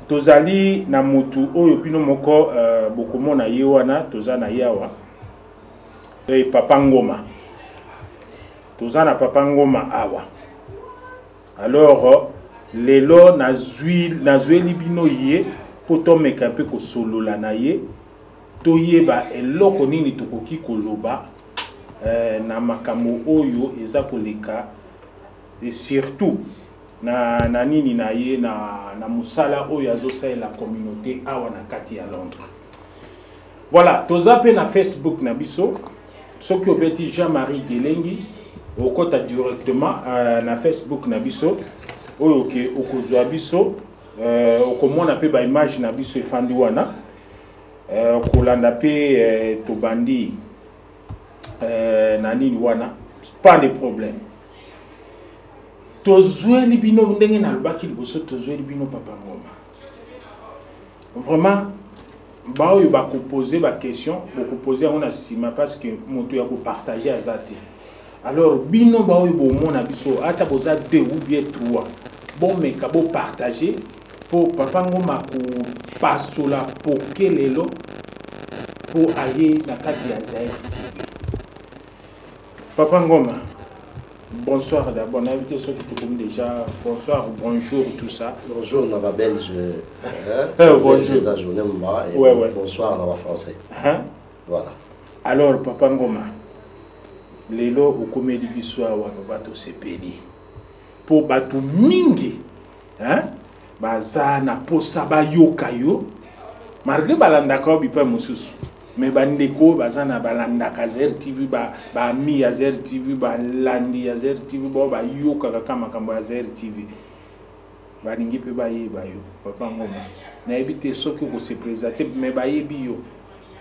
tozali na mutu oyo bino moko bokomona ye wana toza na yawa Papa Ngoma. Toza na Papa Ngoma awa. Alors lelo nazweli bino ye po tomeka mpe kosolola na ye toyeba eloko nini tokoki koloba na makambo oyo eza koleka et surtout na nini na ye na musala oyo azosala la communauté awa na kati ya Londres. Voilà, toza pe na Facebook na biso soki obeti Jean-Marie Gelengi okota directement na Facebook na biso oyo ke okozwa biso okomona pe ba image na biso efandi wana kolanda pe tobandi na nini wana pas de problème. Tozweli bino ndenge na lobaki liboso tozweli bino Papa Ngoma. Vraiment ba oyo ba poser ba question beaucoup poser on a sima parce que moto ya ko partager azati. Alors bino ba oyo bo mona biso ata boza 2 ou bien 3 bon mais ka bo partager pour Papa Ngoma ko pasola pour kelelo pour aller na kati ya Zaïre TV. Papa Ngoma, bonsoir d'abord, on a invité ceux qui te connaissent déjà. Bonsoir, bonjour, tout ça. Bonjour, Nava Belge. Bonjour. Et bonsoir, Nava Français. Voilà. Alors, Papa Ngoma, lelo au comédie biswa wa bato sepeli. Pour bato mingi, baza na posa ba yoka yo. Malgré balanda ko bipa mususu. Mais bandeko bazana balanda Zaïre TV ba mi ya Zaïre TV ba landi ya Zaïre TV ba yoka kama makambo ya Zaïre TV balingi pe ba yeba yo Papa Ngoma na ebite soki ko se présenter mais ba yebi yo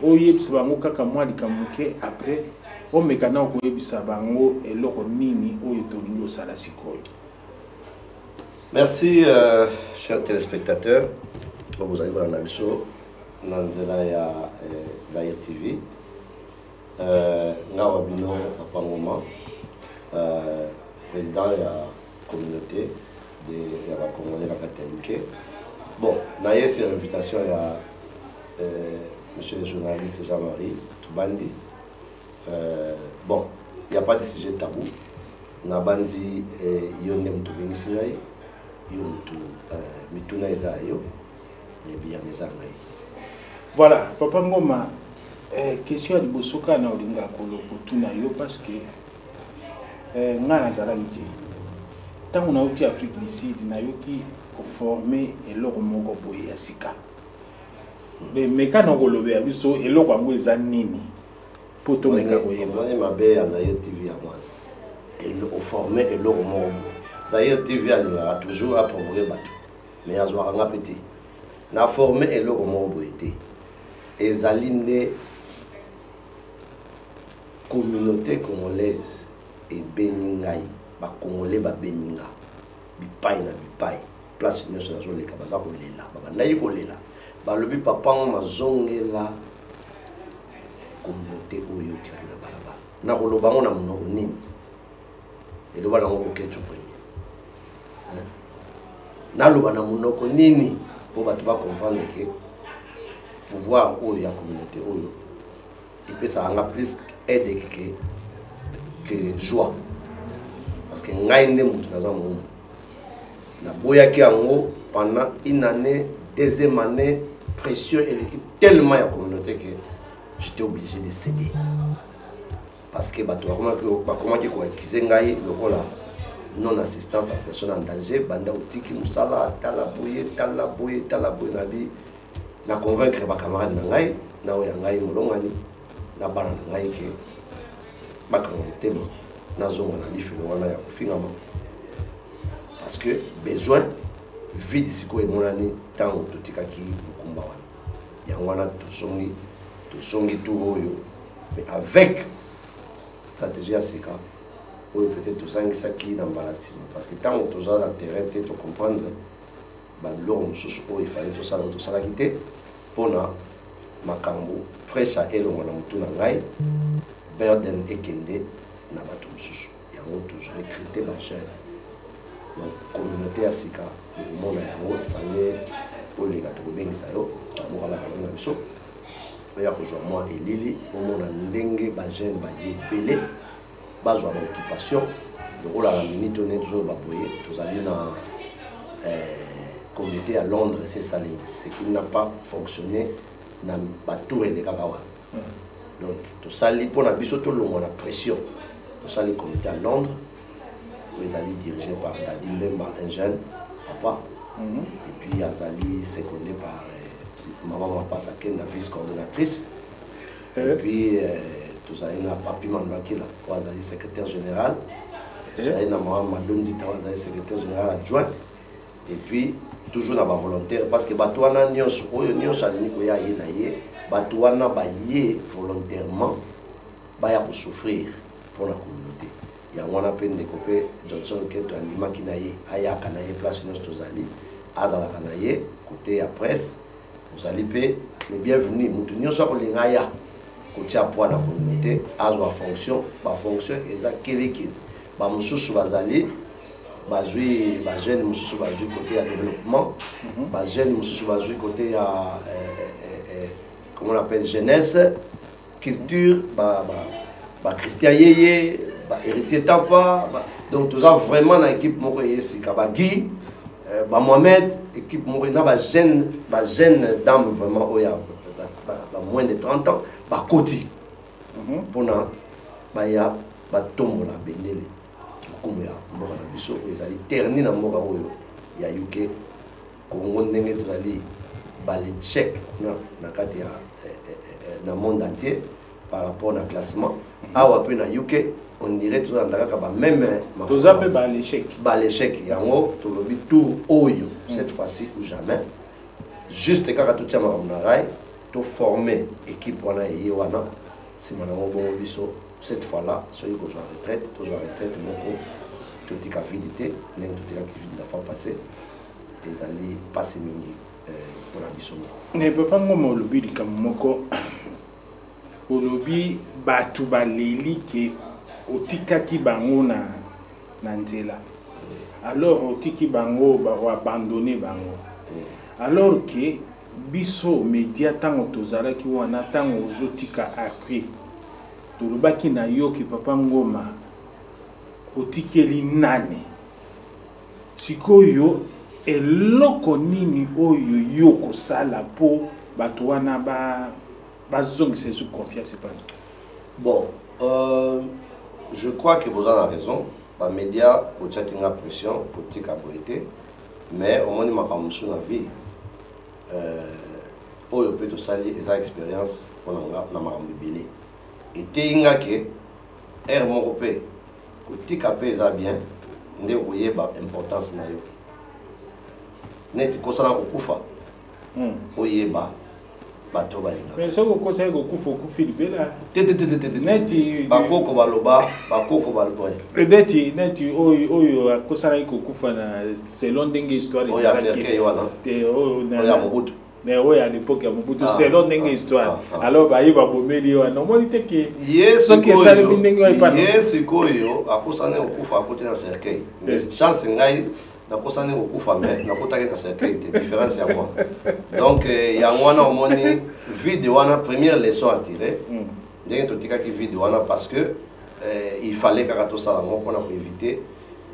o yebisa bango kaka mwa likamuke après o mekana ko yebisa bango eloko nini o etolingi osala sikoyo. Merci chers téléspectateurs pour vous arriver dans la biso Nanzela ya Zaïre TV. Ngawa bino Papa Ngoma, président de la communauté de la Congolais la UK. Bon, naïe c'est l'invitation à monsieur le journaliste Jean-Marie Toubandi. Bon, il n'y a pas de sujet tabou. Nabandi yonde mtubingi sinai, yontu mituna izayo, et bien mezangai. Voilà, Papa Ngoma, question de Bosoka na olinga koloko tuna yo parce que ngana zala ite. Tant on a outi Afrique du Sud na yoki former eloko moko boye ya sika. Mais quand on kolobe abiso eloko yango eza nini? Poto meka boye. On mabe ya Zaïre TV ya mwana. Et former eloko moko boye. Zaïre TV a toujours appauvrir bateau. Mais azwa nga petit. Na former eloko moko boye te. Ezaline communauté congolaise et Beningaï, ba Congolais ba Beninga, bipai na bipai, place nationale sur les kabaza kolela, ba nayi kolela, ba lobi Papa Ngoma zongela communauté oyo tika na balaba. Na koloba ngona monoko nini? Et le bana ngoko ketu premier. Na loba na monoko nini pour ba tuba comprendre que pouvoir ou la communauté ou il peut ça en plus aider que joie parce que ngaïne mutu dans un monde na boya ki ango pendant une année deuxième année pression et l'équipe tellement la communauté que j'étais obligé de céder parce que bato comment que quoi qui ngai lokola non assistance à personne en danger banda utiki musala talaboye nabi na convaincre ba camarade na ngai na oya ngai molongani na bana na ngai ke ba kamotema na zonga na lifelo wana ya kufingama parce que besoin vide siko e monani tango totikaki mukumba wana ya wana tosongi tout oyo mais avec stratégie asika oyo peut-être tosangisa ki na mbalasima parce que tango toza na terrain te to comprendre baloko mosusu oyo ifale tosala kite mpona makambo presha elongo na motu na ngai burden ekende na bato mosusu yango toujours recruter bajeune donc communauté ya sika okomona yango ifale pour les gâteaux bien ça yo mon kala na biso ya ko jo moi elili au mona ndenge ba jeune ba yebele ba zo ba occupation de rôle à la minute on est toujours ba boyer tous allés dans comité à Londres c'est ça ce qui n'a pas fonctionné na ba tour les kakawa donc tout ça li pour na biso tout le monde la pression tout ça les comités à Londres les alliés dirigés par Dadi Mbemba un jeune papa et puis Azali secondé par maman Mapa Sakenda vice-coordonnatrice et puis tout ça il n'a pas pu m'embarquer là Azali secrétaire général tout ça il n'a maman Madonzi Azali secrétaire général adjoint et puis toujours dans ma volontaire parce que batouana nyos alini ko ya ye na ye batouana ba ye volontairement ba ya ko souffrir pour la communauté ya ngwana peine de copé Johnson Keto andima kinaye aya kanaye place nyos tozali azala kanaye côté à presse vous allez payer les bienvenus mutu nyos ko lingaya côté à point la communauté azwa fonction ba fonction eza keleki ba mususu bazali bazui ba jeune mususu bazui côté à développement ba jeune mususu bazui côté à comment on appelle jeunesse culture ba Christian Yeye ba héritier Tampa donc tout ça vraiment dans équipe moko yesi Kabagi ba Mohamed équipe moko na ba jeune dame vraiment oya ba moins de 30 ans ba Koti pour na ba ya ba tombola bendele comme ya mboka na biso ezali terni na mboka oyo ya UK Congo ndenge tozali ba le check na kati ya na monde entier par rapport na classement awa pe na UK on dirait tout ça ndaka ba même tozape ba l'échec yango to lobi tour oyo cette fois-ci ou jamais juste kaka tout tiama na rai to former équipe wana ye wana c'est manango bon biso cette fois-là, celui qui a retraite, toujours retraite, tout est fidélité, même tout est qui la fois passée, les alliés passer mini pour la mission. Ne peut pas me lobby du Kamoko, au lobby Batuba Lili qui otika ki bango na nzela. Alors otiki bango ba abandonner bango. Alors que biso média tango tozala ki wana tango ozotika akri. Tolobaki na yo ki papa Ngoma otikeli nane sikoyo eloko nini oyo yo kosala po bato wana bazongisa sous confiance pas. Bon, je crois que vous avez raison. Les médias ont une pression politique à boiter, mais au moins ma camusu na vie oyo peut to sali eza expérience on a na marambibili. Et tinga que er mon copé côté capé ça bien ndé oye ba importance na yo net ko sala ko kufa oye ba bato ba inga mais ça ko sala ko kufa ko filibela net ba koko baloba net oyo ko sala ko kufa na selon ndenge histoire oya cercle wana te oya mobutu mais oui, à l'époque, il y a beaucoup de selon une histoire. Alors, bah, il va bomber les gens. Non, moi, il était que. Yes, koyo, à cause de okufa à côté d'un cercueil. Mais chance ngai, na cause de okufa mais na côté d'un cercueil, c'est différence à moi. Donc, il y a wana moni vidéo wana première leçon à tirer. Dès que tu tika qui vidéo wana parce que il fallait que tout ça pour éviter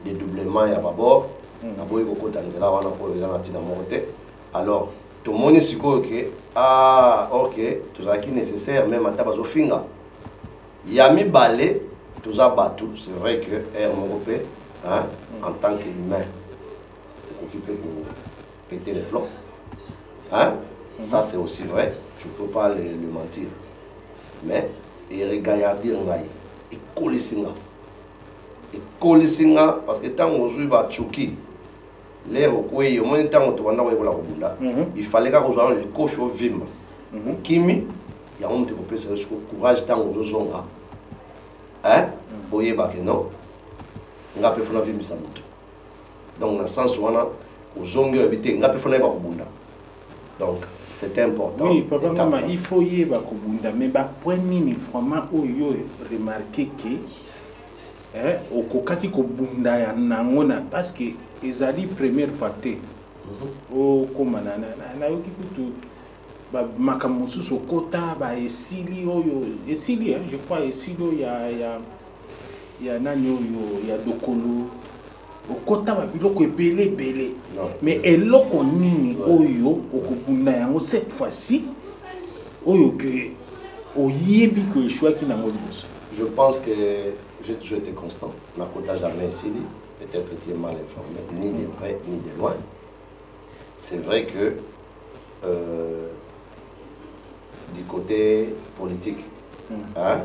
des doublements ya babor. Na boy ko tanzela wana pour les gens tina monter. Alors tout le monde est sûr que ok, tout ça qui est nécessaire, même à tabac au finga. Il y a mis balai, tout ça battu. C'est vrai que Européen, hein, en tant qu'humain, occupé pour péter les plombs. Hein? Ça c'est aussi vrai, je ne peux pas le mentir. Mais il regarde et colissinga. Et colissinga, parce que tant qu'on joue à Tchouki, l'air au coin, au moins temps où il fallait qu'on soit le coffre au vim. Kimi, il y a un petit peu de courage tant aux zonga. Hein? Boye bakeno. On a pu faire la vie misamuto. Donc dans le sens où on a aux zonga éviter, on a pu faire la vie. Donc c'est important. Oui, papa maman, il faut y aller bakubunda, mais ba point nini vraiment où yo remarqué que au kokaki ko bunda ya nangona parce que ezali première fois te o koma na yoki kutu ba makambo mosusu okota ba esili oyo esili je crois esili ya nani oyo ya dokolo okota ba biloko ebele mais eloko nini oyo okobunda yango cette fois-ci oyo que oyebi que choix qui nango liboso. Je pense que j'ai toujours été constant. Ma kota jamais esili, peut-être tu es mal informé, ni de près ni de loin. C'est vrai que du côté politique, hein,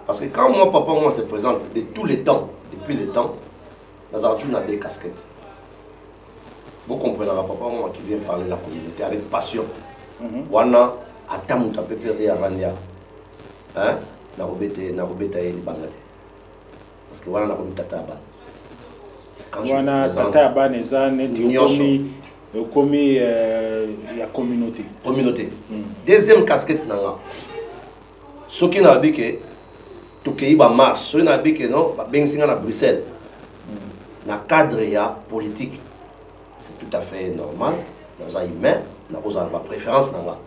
parce que quand moi se présente de tous les temps, depuis le temps, Nazarjoun a des casquettes. Vous comprenez, papa moi qui vient parler de la communauté avec passion. Wana atamu ta perdre ya randia. Hein? Na robeta et bangate. Parce que wana na komi tata ban. Wana tata ban ezane komi ya communauté. Communauté. Deuxième casquette nanga. Soki na bike to kei ba marche, soki na bike non, ba bensinga na Bruxelles. Na cadre ya politique. C'est tout à fait normal. Dans un humain, na koza ba préférence nanga.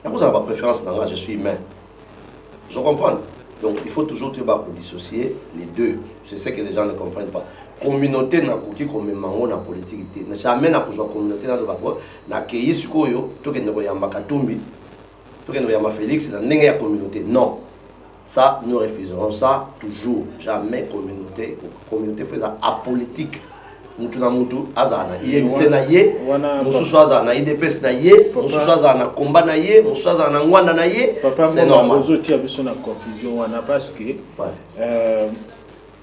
Na koza ba préférence nanga, je suis humain. Je comprends. Donc il faut toujours dissocier les deux. C'est ce que les gens ne comprennent pas. Communauté na koki comme mango na politique. Na jamais na kozwa communauté na bako na keyi sikoyo to ke ndeko yamba Katumbi, to ke ndeko yamba Félix na ndenge ya communauté. Non. Ça nous refuserons ça toujours. Jamais communauté. Communauté fait ça apolitique. Mutu na mutu azana IMC na ye, mususu azana IDPS na ye, mususu azana combat na ye, mususu azana ngwanda na ye. C'est normal. Aujourd'hui biso na confusion wana parce que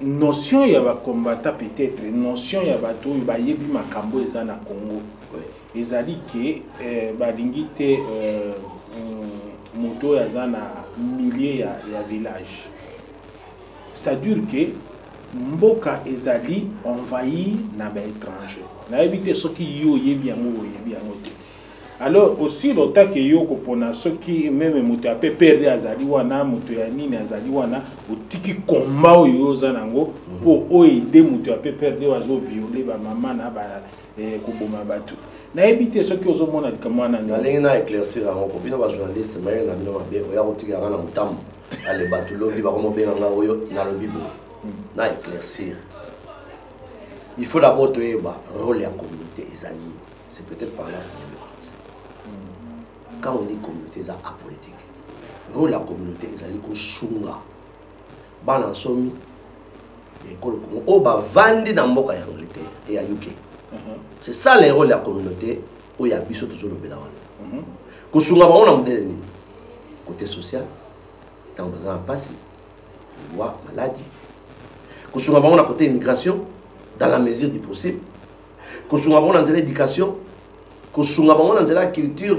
notion ya ba combattant peut-être notion ya bato ba yebi makambo eza na Congo. Ezali ke balingi te moto ya zana milliers ya village. C'est-à-dire que mboka ezali envahi na ba étranger. Na éviter soki yo yebi yango te. Alors aussi longtemps que yo kopona soki même moto a perdre azali wana moto ya nini azali wana otiki komba oyo zanango po o aider moto a perdre wazo violer ba mama na ba koboma bato. Na éviter soki ozomona likamwana na lingi na éclaircir yango ko bino ba journaliste mais na bino mabe oya kotika na mutambo ale bato lobi ba komo benga nga oyo na lobi bo. Na éclaircir. Il faut d'abord te le rôle de la communauté ezali. C'est peut-être par là qu'on peut commencer. Quand on dit communauté apolitique, le rôle de la communauté ezali ko sunga. Bana somi école Congo o ba vandi na mboka ya Angleterre et ya UK. C'est ça le rôle de la communauté où il y a biso toujours le bédawan. Ko sunga ba on modèle ni côté social, dans besoin passé, loi maladie. Que nous avons côté immigration, dans la mesure du possible. Que nous avons dans l'éducation, que nous avons dans la culture,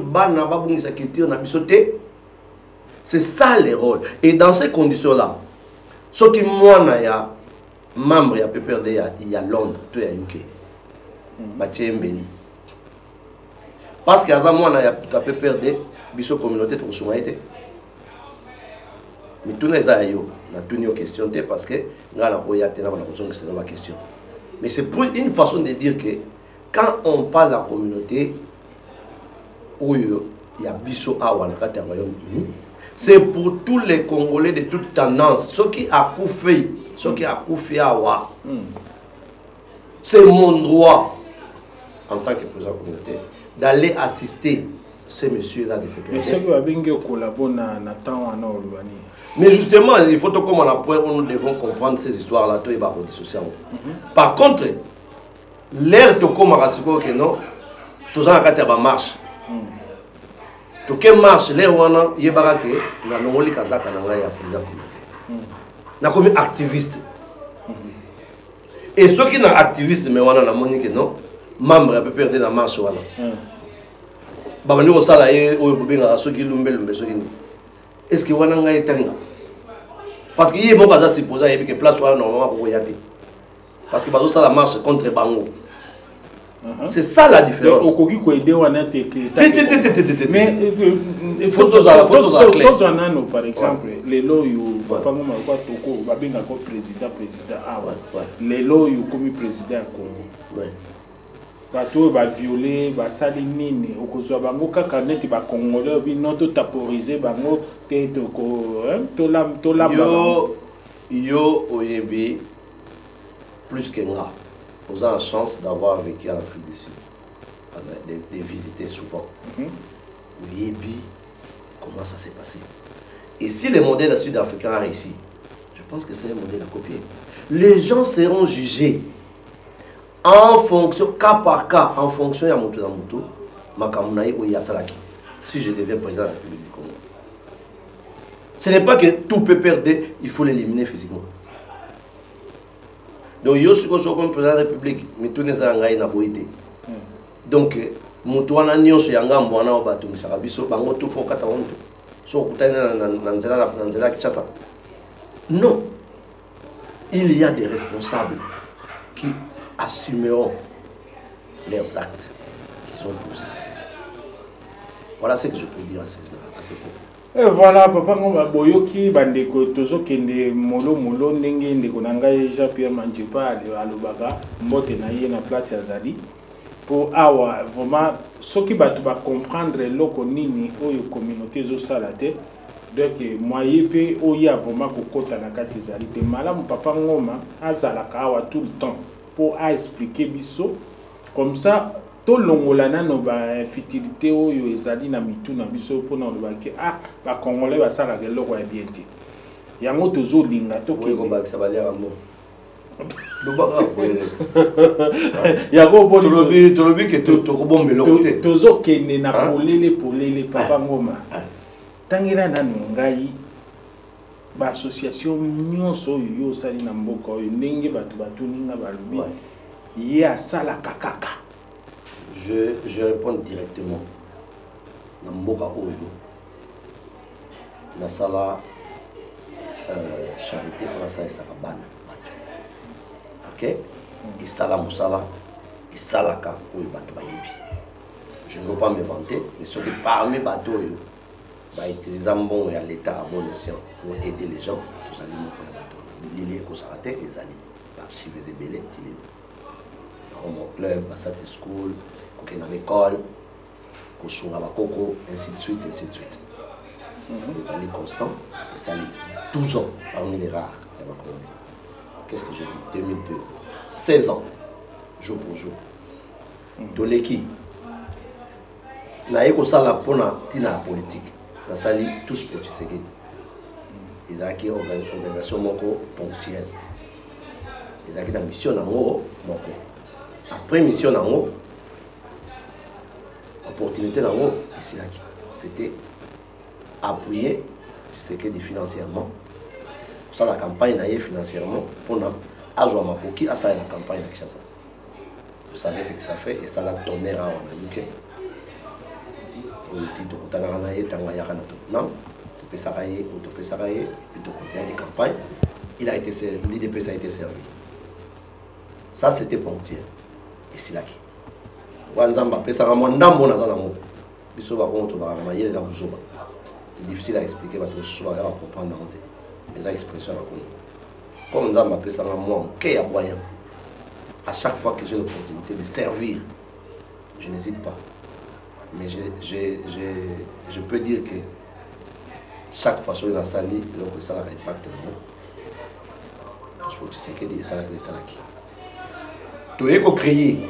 sa culture, c'est ça le rôle. Et dans ces conditions-là, ce qui moi, il y a membre, il y a Londres, il y a UK, Mathieu Mbeli. Parce qu'il y a moi, il y a PPRD, il y a communauté, mais tout les a eu, on a tout une question parce que mais c'est pour une façon de dire que quand on parle de la communauté où il y a Bisso Awa dans le Royaume-Uni, c'est pour tous les Congolais de toute tendance, ceux qui a coupé, Awa, c'est mon droit en tant que président de la communauté d'aller assister ces messieurs-là de FPR. Mais c'est que collaborer dans temps en Urbanie. Mais justement, il faut que nous devons comprendre ces histoires-là. Par contre, l'air de comment que non, tous en cas marche. Tout que marche, l'air où on a yébarake, na nongoli kazaka na ngai ya président communauté. Na comme activiste. Et ceux qui sont activistes, mais on a la monique non, membre peut perdre la marche wana. Babani au salaire au bobinga ceux qui lumbe ceux qui. Est-ce que wana ngai tanga? Parce qu'il y a mon cas supposé que place soit normalement pour y aller. Parce que bazo ça la marche contre Bango. C'est ça la différence. Mais il faut par exemple les loyaux papa mama quoi toko babinga ko président ah les loyaux comme président Congo. bato ba violer ba sali nini okozwa bango kaka neti ba congolais bino to taporiser bango te to ko to la yo oyebi plus que moi vous avez la chance d'avoir vécu en Afrique du Sud de visiter souvent oyebi comment ça s'est passé et si le modèle sud-africain a réussi je pense que c'est un modèle à copier les gens seront jugés en fonction, cas par cas, en fonction de Moto, Makamunaï ou Yasalaki, si je deviens président de la République du Congo. Ce n'est pas que tout peut perdre, il faut l'éliminer physiquement. Donc, je suis comme président de la République, mais tout n'est pas en boïté. Donc, Moto a nyon sur Yanga Mbwana ou Batou, mais ça va biso, bango tout faut katawanto. So, Nanzela Kishasa. Non. Il y a des responsables qui assumeront leurs actes qu'ils ont posés. Voilà ce que je peux dire à ces propos. Et voilà, papa ngomba boyoki bandeko tozo kende molo ndenge ndeko nanga Jean Pierre Manjipa alobaka mbote na ye na place ya Zali pour awa vraiment soki batu ba comprendre loko nini oyo communauté zo sala te donc moyen pe oya vraiment kokota na kati Zali te malamu papa ngoma azalaka awa tout le temps pour expliquer biso comme ça to longolana no ba futilité oyo ezali na mitu na biso pour na lobaki ba congolais ba sala ke loko ya bien te yango tozo linga to ke ko ba sabali ambo lobaka koyelet yango bo tolobi ke to ko bombe lokote tozo kende na polele papa ngoma tangela na ngai ba association nyonso yo sali na mboka oyo ndenge batu ninga balobi ya sala kakaka. Je réponds directement. Na mboka oyo na sala charité française sakabana. OK? Isala musala isalaka oyo batu bayebi. Je ne veux pas me vanter, mais ceux qui parmi batu oyo ba utiliser mbongo ya l'état à bon escient pour aider les gens tous allez mon point bateau lili ko sarate ezali archives ebele tili dans mon club basat school ko kena l'école ko sunga bakoko ainsi de suite ezali constant ezali 12 ans parmi les rares qu'est-ce que je dis 2002 16 ans jour pour jour toleki na yeko sala pona tina politique na sali tous pour Tshisekedi. Ils ont une organisation ponctuelle. Ils ont une mission moko. Après mission nango, opportunité nango, c'était appuyer Tshisekedi financièrement. Ça la campagne naie financièrement pour na ajwa makoki à ça la campagne à Kinshasa. Vous savez ce que ça fait et ça la tonnerre à UK. Non, tu peux s'arrêter, et puis tu continues des campagnes. L'IDPS a été servi. Ça, c'était ponctuel. Et c'est là qui. C'est difficile à expliquer, mais tu vas comprendre les expressions. Comme nous avons appelé ça, à chaque fois que j'ai l'opportunité de servir, je n'hésite pas. Mais je peux dire que chaque fois que je suis allé, ça a impacté le monde. Je peux dire que ça a qui. Tu es créé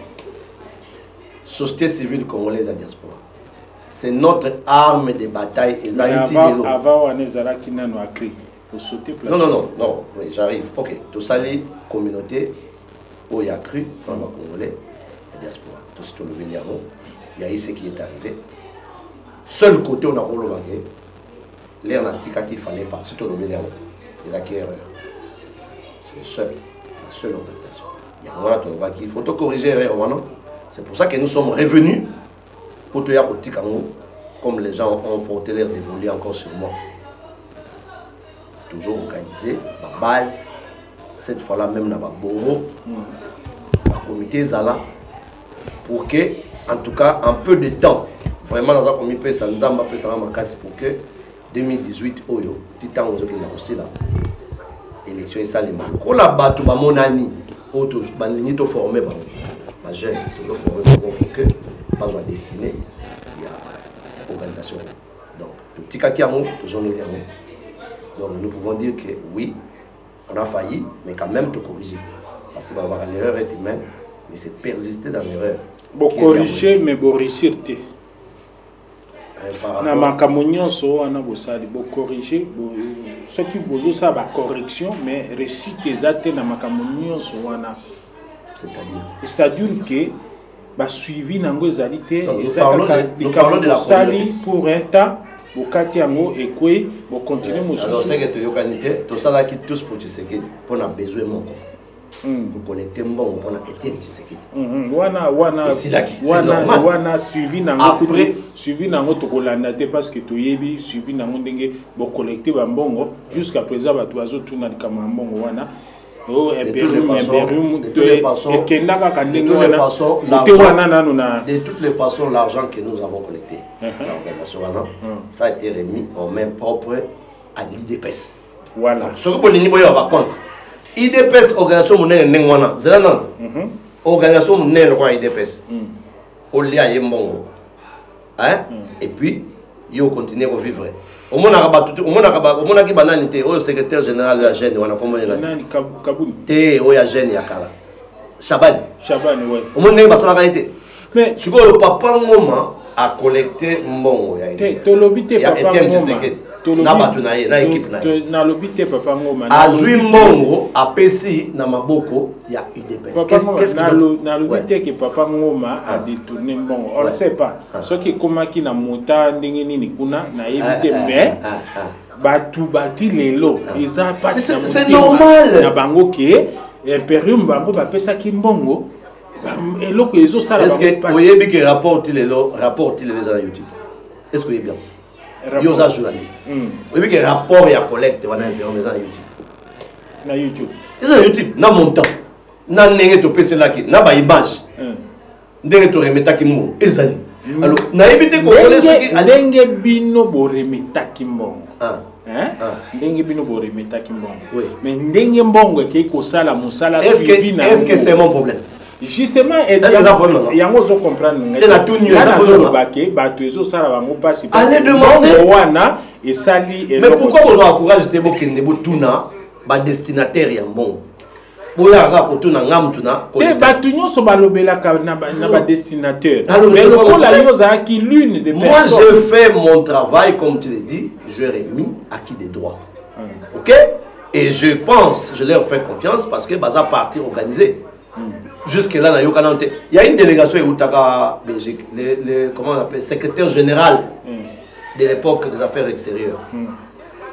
société civile congolaise à diaspora. C'est notre arme de bataille. Avant, on est allé qui n'a pas créé. Non, oui, j'arrive. Ok, tu salis communauté où il y a cru dans le Congolais, la diaspora. Tout ce que le Véliamo. Il y a eu ce qui est arrivé. Seul côté on a remarqué, l'air n'antica qu'il fallait pas, surtout le Béliamo, les acquéreurs. C'est la seule organisation. Il y a un qu'il faut corriger l'erreur. C'est pour ça que nous sommes revenus pour te dire comme les gens ont fauté l'air d'évoluer encore sur moi. Toujours organisé, la base, cette fois-là même dans le bureau, le comité Zala, pour que en tout cas, un peu de temps, vraiment, dans un premier ça nous a pour que 2018, Oyo, Titan, aussi là, élection et ça, les marques. Quand la bateau, mon ami, auto, bandini, to formé, ma jeune, toujours formé pour que pas à destiné, il y a organisation. Donc, tout petit caquiamo, toujours les amours. Donc, nous pouvons dire que oui, on a failli, mais quand même tout corriger. Parce que l'erreur est humaine, mais c'est persister dans l'erreur. Bon, corriger, mais bon réussir. Na makambo nyonso wana bosali bo corriger ce qui bozo ça ba correction mais récit exact na makambo nyonso wana c'est-à-dire que ba suivi nango ezali te ezaka de la sali pour un temps bokati yango ekwe bo continuer mosusu alors c'est que to yokanité to sala ki tous pour Tshisekedi pour na besoin moko pour collecter mbongo pour na Etienne Tshisekedi wana suivi nango après suivi nango to kolanda te parce que to yebi suivi nango ndenge bo collecter ba mbongo jusqu'à présent ba to azo tuna likama mbongo wana de toutes les façons l'argent que nous avons collecté l'organisation ça a été remis en main propre à l'IDPS. Voilà ce que bolini boyo va compte IDPS organisation monene nengwana zelana organisation monene kwa IDPS olia yembongo hein et puis yo continuer à vivre au mona ki banani te au secrétaire général de la jeune wana comme nani kabuni te o ya jeune ya kala Chabani ouais au mona ba sala été mais tu vois le papa ngoma a collecté mbongo ya te to lobité papa ngoma na batu na ye na équipe na ye na lobité papa ngoma a joué mbongo a pesi na maboko ya UDPS qu'est-ce que na lobité que papa ngoma a détourné mbongo on ne sait pas ce qui komaki na mota ndenge nini kuna na éviter mais batu bati lelo eza pas c'est normal na bango ke imperium bango ba pesa ki mbongo eloko ezo sala est-ce que vous avez que rapport les gens YouTube est-ce que vous bien yo za journaliste vous avez que rapport ya collecte wana imperium les gens YouTube na YouTube na montant na ndenge to pesa laki na ba image ndenge to remetaki mo ezali alors na éviter ko kolesa ndenge bino bo remetaki mbongo ndenge bino bo remetaki mbongo mais ndenge mbongo ke ko sala musala suivi na est-ce que c'est mon problème justement et yango zo comprendre ngaki bato ezo sala bango pasi allez demander wana et sali mais pourquoi vous encouragez te bokende botuna ba destinataire ya mbongo boya ka kotuna ngamtuna te bato nyonso balobela ka na ba destinataire mais le la yoza qui l'une des personnes moi je fais mon travail comme tu l'as dit je remis acquis des droits OK et je pense je leur fais confiance parce que baza parti organisé jusque là il y a une délégation à Belgique comment on appelle secrétaire général de l'époque des affaires extérieures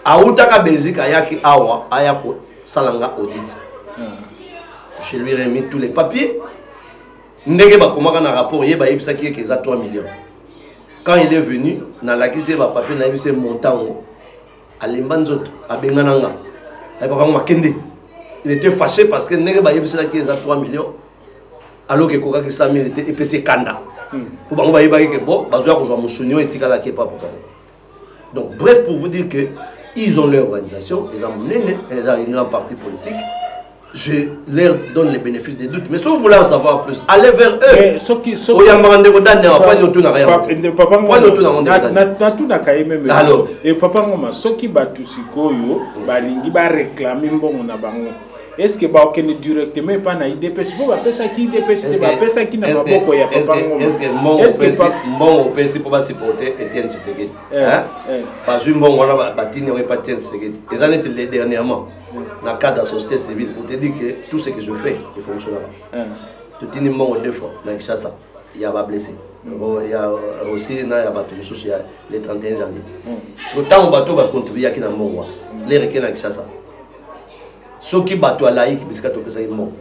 à Outaka Belgique ayaki awa ayako salanga audit je lui ai remis tous les papiers ndenge ba komaka na rapport yeba yebisaki ke za 3 millions quand il est venu na la kisi ba papier na yebise montant alemba nzoto abengananga ay ba ngoma kende il était fâché parce que ndenge ba yebisaki za 3 millions alors que Koka qui 100 000 était EPC Kanda. Pour bon, donc bref pour vous dire que ils ont leur organisation, ils ont mené, ils ont une grande partie politique. Je leur donne les bénéfices des doutes. Mais si vous voulez en savoir plus, allez vers eux. Est-ce que ba okene directement pas na IDPS pour ba pesa ki IDPS te ba pesa ki na maboko ya papa ngoma est-ce que mbongo pesi pour ba supporter Etienne Tshisekedi hein ba ju mbongo wana ba tini on pas Etienne Tshisekedi les années dernièrement dans cadre de la société civile pour te dire que tout ce que je fais il fonctionne là tout tini mbongo deux fois na Kinshasa il y a ba blessé il y a aussi na ya ba tout souci le 31 janvier parce que tant bateau va contribuer à na mbongo les requins na Kinshasa ceux qui battent à laïque parce que tu peux ça ils m'ont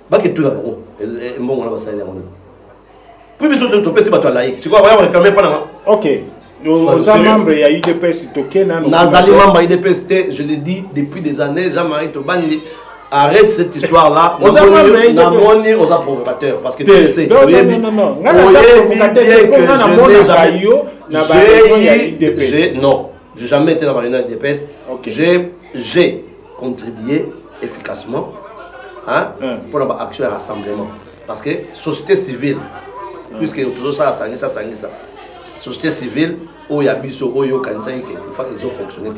pas que tout d'abord bon on va ça les on puis bien sûr tu peux se battre à laïque c'est quoi on réclamer pas OK nos membres il y a UDPS tokena nazali membre UDPS je le dis depuis des années Jean-Marie Tobandi arrête cette histoire là na moni aux provocateurs parce que tu sais non non j'ai jamais été dans la réunion UDPS j'ai contribuer efficacement hein, pour l'action et rassemblement. parce que société civile puisque toujours ça sangisa société civile où il y a biso où il y a kanisa qui ils ont fonctionné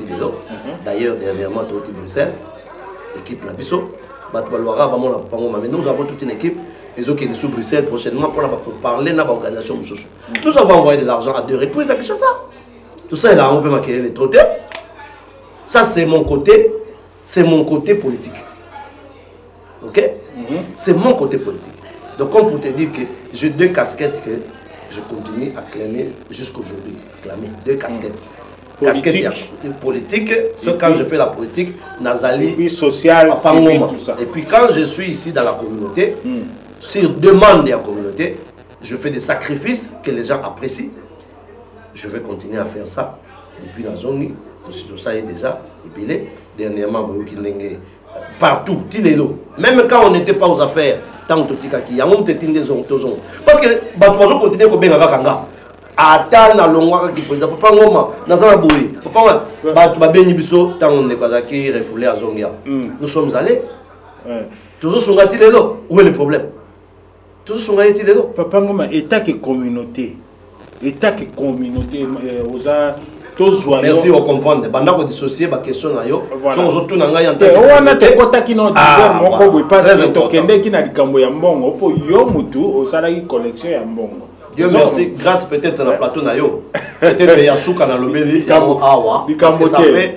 d'ailleurs dernièrement au Bruxelles équipe la biso mais nous avons toute une équipe ils ont qui est sous Bruxelles prochainement pour parler de l'organisation. Nous avons envoyé de l'argent à 2 reprises à ça. Tout ça, il a un peu maquillé les trottés. Ça, c'est mon côté politique. Ok? C'est mon côté politique. Donc, comme pour te dire que j'ai 2 casquettes que je continue à clamer jusqu'aujourd'hui. Clamer 2 casquettes. Casquette politique, c'est quand je fais la politique, Nazali, puis social, civil, tout ça. Et puis quand je suis ici dans la communauté, sur demande de la communauté, je fais des sacrifices que les gens apprécient. Je vais continuer à faire ça depuis la zone. Tout ça est déjà épilé. Dernièrement, partout, même quand on n'était pas aux affaires, tant que il y a des zones. Parce que les continuer à faire ça. Ata na longwa ki président papa ngoma na za boui papa ba tu ba beni biso tant on est kozaki refoulé à Zongia nous sommes allés toujours songati lelo où est le problème toujours songati lelo papa ngoma état que communauté oza tozwa merci on comprendre banda ko dissocier ba question na yo so zo tuna ngai en tant wana te kotaki no diver moko boy parce que tokende ki na likambo ya mbongo po yo mutu osala ki collection ya mbongo. Dieu merci, grâce peut-être à la plateau Nayo, peut-être il y a Souka dans le Béli, Awa, parce que ça fait,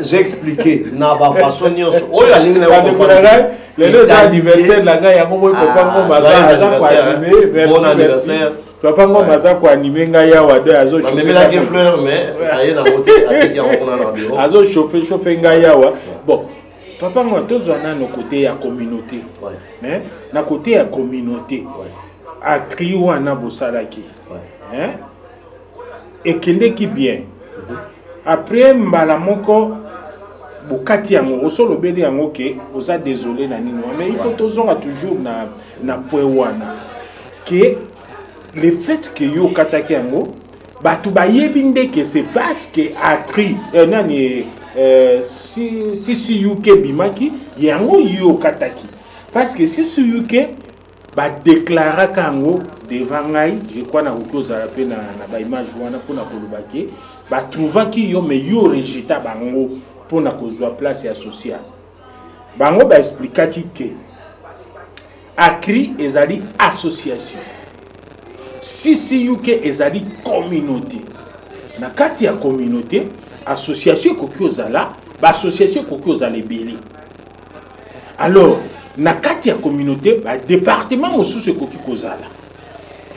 j'ai expliqué, na ba façon ni oso, oh ya ligne na les anniversaires de la gars, il y a beaucoup de papa bon anniversaire. Papa Ngomaza ko animer nga ya wa de azo chauffer. Mais la fleur mais aye na moté atiki en on na bureau. Azo chauffer nga ya wa. Bon, papa ngo tozwana no côté ya communauté. Mais na côté ya communauté. A triwana bosalaki hein et kende ki bien après mbala moko bokati yango osolo beli yango ke oza désolé na nini mais il faut tozonga toujours na point wana que le fait que yo kataki yango batu bayebi ndeke c'est parce que a tri nani si UK bimaki yango yo kataki parce que si UK ba déclara kango devant ngai je crois na kokoza rapé na ba image wana pona kolobaki ba trouvaki yo mais yo rejeta bango pona kozwa place ya social bango ba expliquaki que ACRI ezali association CCUK ezali communauté na kati ya communauté association koki ozala ba association koki ozala ebele alors na kati ya communauté ba département mosusu ekoki kozala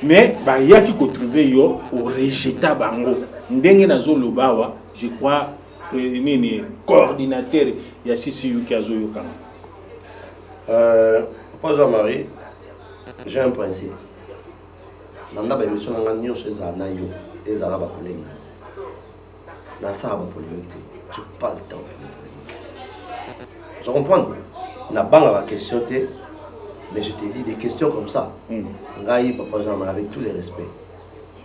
mais ba yaki ko trouver yo au rejeta bango ndenge nazoloba awa je crois nini coordinateur ya CCUK azoyoka pas Jean-Marie j'ai un principe nanda ba émission nga nyonso eza na yo eza ba collègue na ça ba polémique je pas le temps je comprends. Na banga la question té, mais je te dis des questions comme ça. Ngaï, papa Jean, avec tous les respects.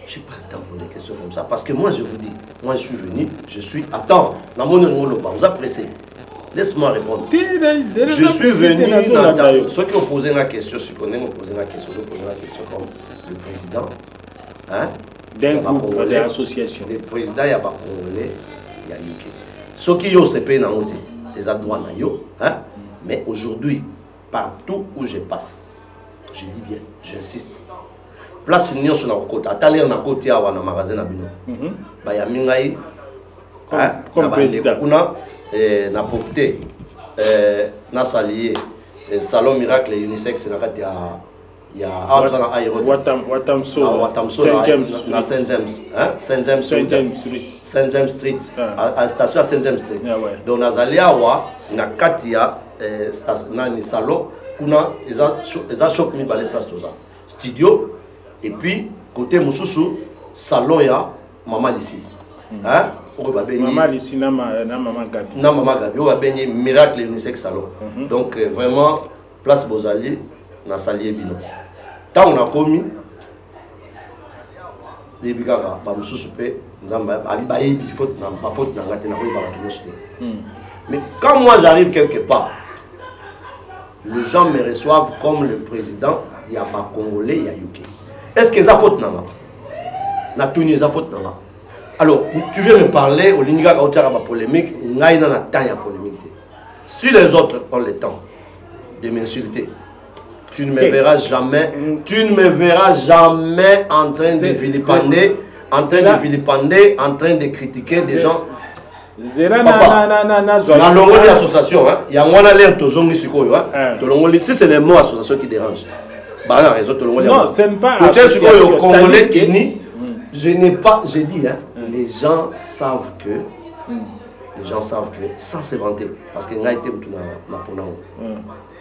Je n'ai pas le temps pour des questions comme ça. Parce que moi, je vous dis, moi, je suis venu, je suis. Attends, vous appréciez. Laisse-moi répondre. Je suis venu dans. Ceux qui ont posé la question, ceux qui ont posé la question, comme le président. Hein? D'un groupe d'association. Le président, il y a pas congolais, il y a UK. Ceux qui ont CP dans les droits na yo, hein? Mais aujourd'hui, partout où je passe, je dis bien, j'insiste. Place union sur la côte, à taler na côté à wana magasin na bino. Ba ya mingai comme président na pauvreté na salier salon miracle unisex na kati ya na aérodrome Saint James Street à station Saint James Street. Donc nazali awa na kati ya nani salon kuna eza shop mi balé place toza studio et puis côté mususu salon ya maman ici hein pour ba benyi maman ici na maman Gabi o ba benyi miracle unisex salon donc vraiment place bozali na salier bino tant on a commis des bigara ba mususu pe nzamba ba yebi faute na ba faute na ngate na ko ba tout. Mais quand moi j'arrive quelque part, les gens me reçoivent comme le président il y a pas Congolais, il y a UK. Est-ce que ça faute nanga? Na tuni ça faute nanga. Alors, tu viens me parler au Liniga Kautara pas polémique, ngai na temps ya polémique. Si les autres ont le temps de m'insulter, tu ne me verras jamais, en train de vilipender, en train de critiquer des gens. Dans l'ongoli association, il y a un l'air toujours si c'est les mots association qui dérangent. Non, ce n'est pas association. Congolais qui nie, je n'ai pas, j'ai dit, les gens savent que, sans se vanter, parce que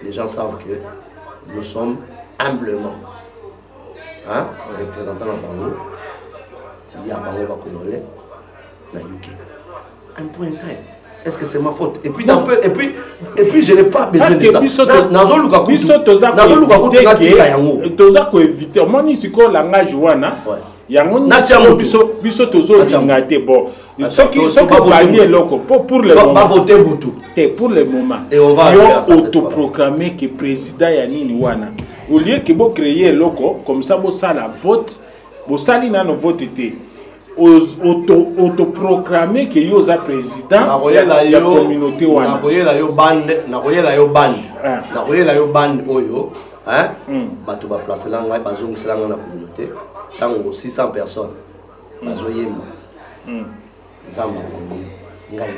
les gens savent que nous sommes humblement représentants de Bango, il y a Bango Congolais, na UK. Un point trait. Est-ce que c'est ma faute? Et puis, je n'ai pas besoin de ça. Éviter. Moi, je langage wana. Pour le moment, et on va autoproclamer que président Yanini wana. Au lieu que vous créez loco, comme ça, vous savez la vote, vous savez na no vote été. Autoproclamer que yo za président la communauté wana. Na bande oyo, batu ba placer la ngai bazongisela na communauté. Tango 600 personnes. Bazoyemba. Nzamba poni ngai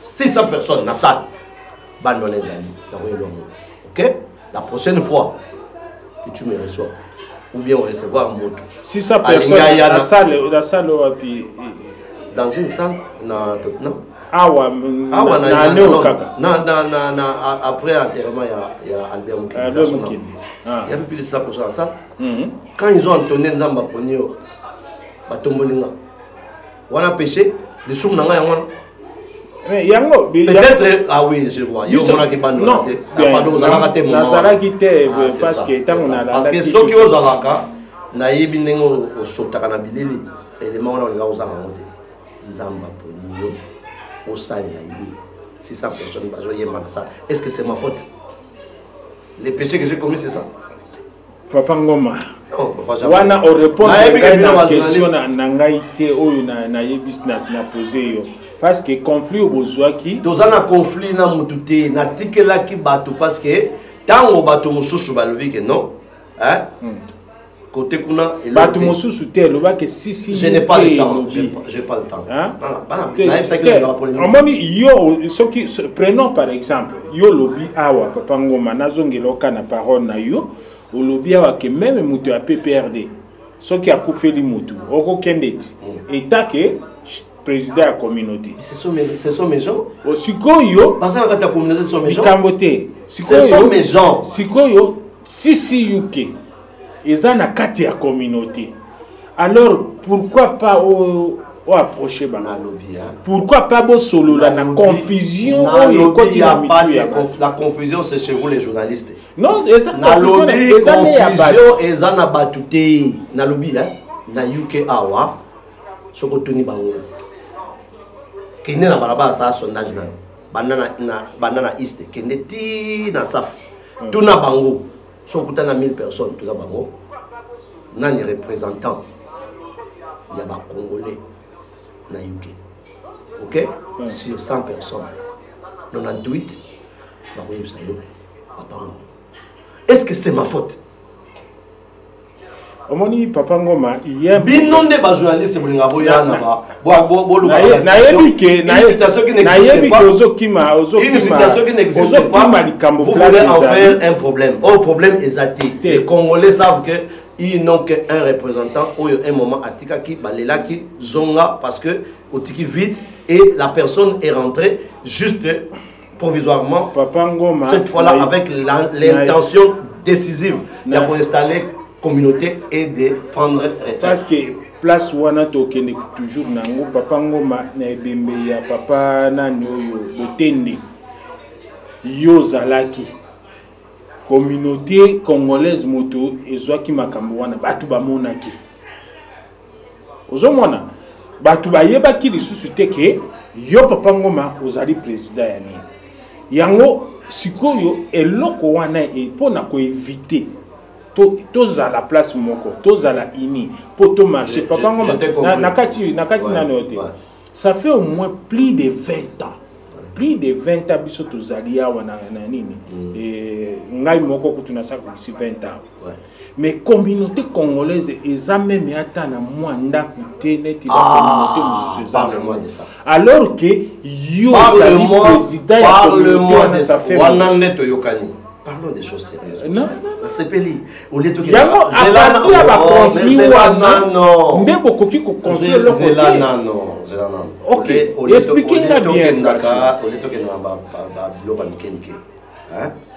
600 personnes na salle. Bande les amis, OK? La prochaine fois que tu me reçois, ou bien on recevra un mot. 600 personnes la salle dans une salle non. Après enterrement il y a Albert Mukini. Il y avait plus de 100 personnes à ça. Quand ils ont entonné Nzamba Ponyo, Batombolinga, on a pêché, les soums n'ont rien. Peut-être, ah oui, je vois. Il y a qui pas nous raté. Parce que ceux qui ont Zaraka, Naïbi Nengo au Sotakana Bilili, élément on a aux Aramonte. Nzamba Ponyo, au Sali Naïbi, 600 personnes, est-ce que c'est ma faute? Les péchés que j'ai commis, c'est ça? Papa Ngoma. Wana on répond à la question nangaïté ou na yebis na posé yo. Parce que conflit au besoin qui dans un conflit na mututé na tikela ki bato parce que tango bato mususu balobi que non hein côté kuna bato mususu te loba que si je n'ai pas le temps j'ai pas le temps hein yo ce qui prenons par exemple yo lobi awa Papa Ngoma nazongeloka na parole na yo au lobby que même mutu a PPRD ce qui a coupé les mutu oko kendeti état que président de la communauté ce sont mes gens sikoyo parce que ta communauté sont mes gens ce sont mes gens sikoyo si UK eza na kati ya communauté alors pourquoi pas approcher bana lobby pourquoi pas bo solo la confusion la confusion c'est chez vous les journalistes. Non, confusion eza na batute na lobby na UK awa soko tuni bango kende na balaba sa sondage na banana east kende ti na saf tuna bango soko tana 1000 personnes tout ça bango nani représentant ya ba congolais na UK. OK? Sur 100 personnes 98 bakoye bisayo bapango. Est-ce que c'est ma faute? Omoni Papa Ngoma hier binonde ba journaliste bolinga boya na ba na yebi vous voulez en faire un problème. Au problème exacté. Les Congolais savent que ils n'ont qu'un représentant au un moment atika ki balela ki zonga parce que otiki vide et la personne est rentrée juste provisoirement. Papa Ngoma cette fois-là avec l'intention décisive pour installer communauté et de prendre retraite. Parce que place wana tokende toujours nango Papa Ngoma na ebembe ya papa nani oyo botende yo zalaki communauté congolaise moto ezwaki makambo wana batu bamonaki ozomona batu bayebaki lisusu te ke yo Papa Ngoma ozali président ya nini yango sikoyo eloko wana epona ko éviter tous à la place moko, tous à la ini, pour tout marcher. Papa, ça fait au moins plus de 20 ans. Plus de 20 ans, biso tozalia wana nini. Et ngai moko kutuna sa kusi 20 ans. Mais communauté congolaise est même atteint à moins d'accoûter net parle-moi de ça. Alors que yo président parle-moi de ça. Parlons des choses sérieuses. Non, c'est peli. Au lieu de il y a à partir de la conflit non ndé bokoki ko construire le côté. OK, expliquez-moi bien.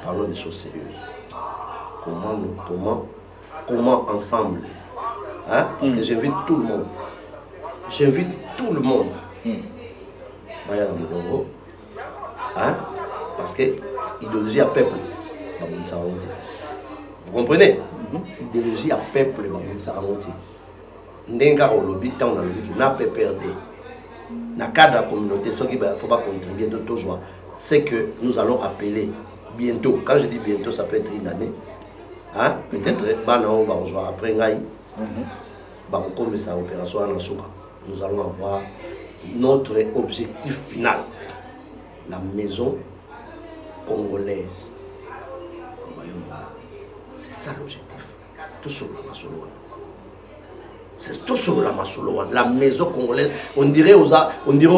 Parlons des choses sérieuses. Comment ensemble, hein? Parce que j'invite tout le monde. J'invite tout le monde. Hein? Parce que idéologie à peuple. Vous comprenez? Idéologie à peuple. N'enga au lobby, tant on a lobby qui n'a pas perdu. Dans le cadre de la communauté, ce qu'il ne faut pas contribuer d'autres joie, c'est que nous allons appeler bientôt. Quand je dis bientôt, ça peut être une année. Hein? Peut-être après comme ça opération nous allons avoir notre objectif final, la maison congolaise. C'est ça l'objectif. Tout sur la Masoloa. C'est tout sur la Masoloa. La maison congolaise. On dirait au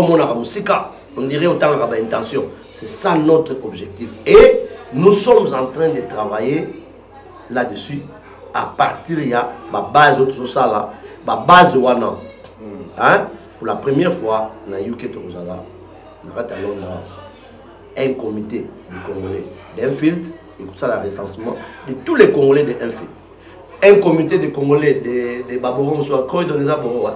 monde à Moussika. On dirait autant à intention. C'est ça notre objectif. Et nous sommes en train de travailler là-dessus. À partir de la base de tout ça là, la base wana. Hein? Pour la première fois, dans UK Torozala, un comité de Congolais d'Enfield, et ça le recensement de tous les Congolais d'Enfield. Un comité de Congolais de Baboron, soit Croix de Zaboro.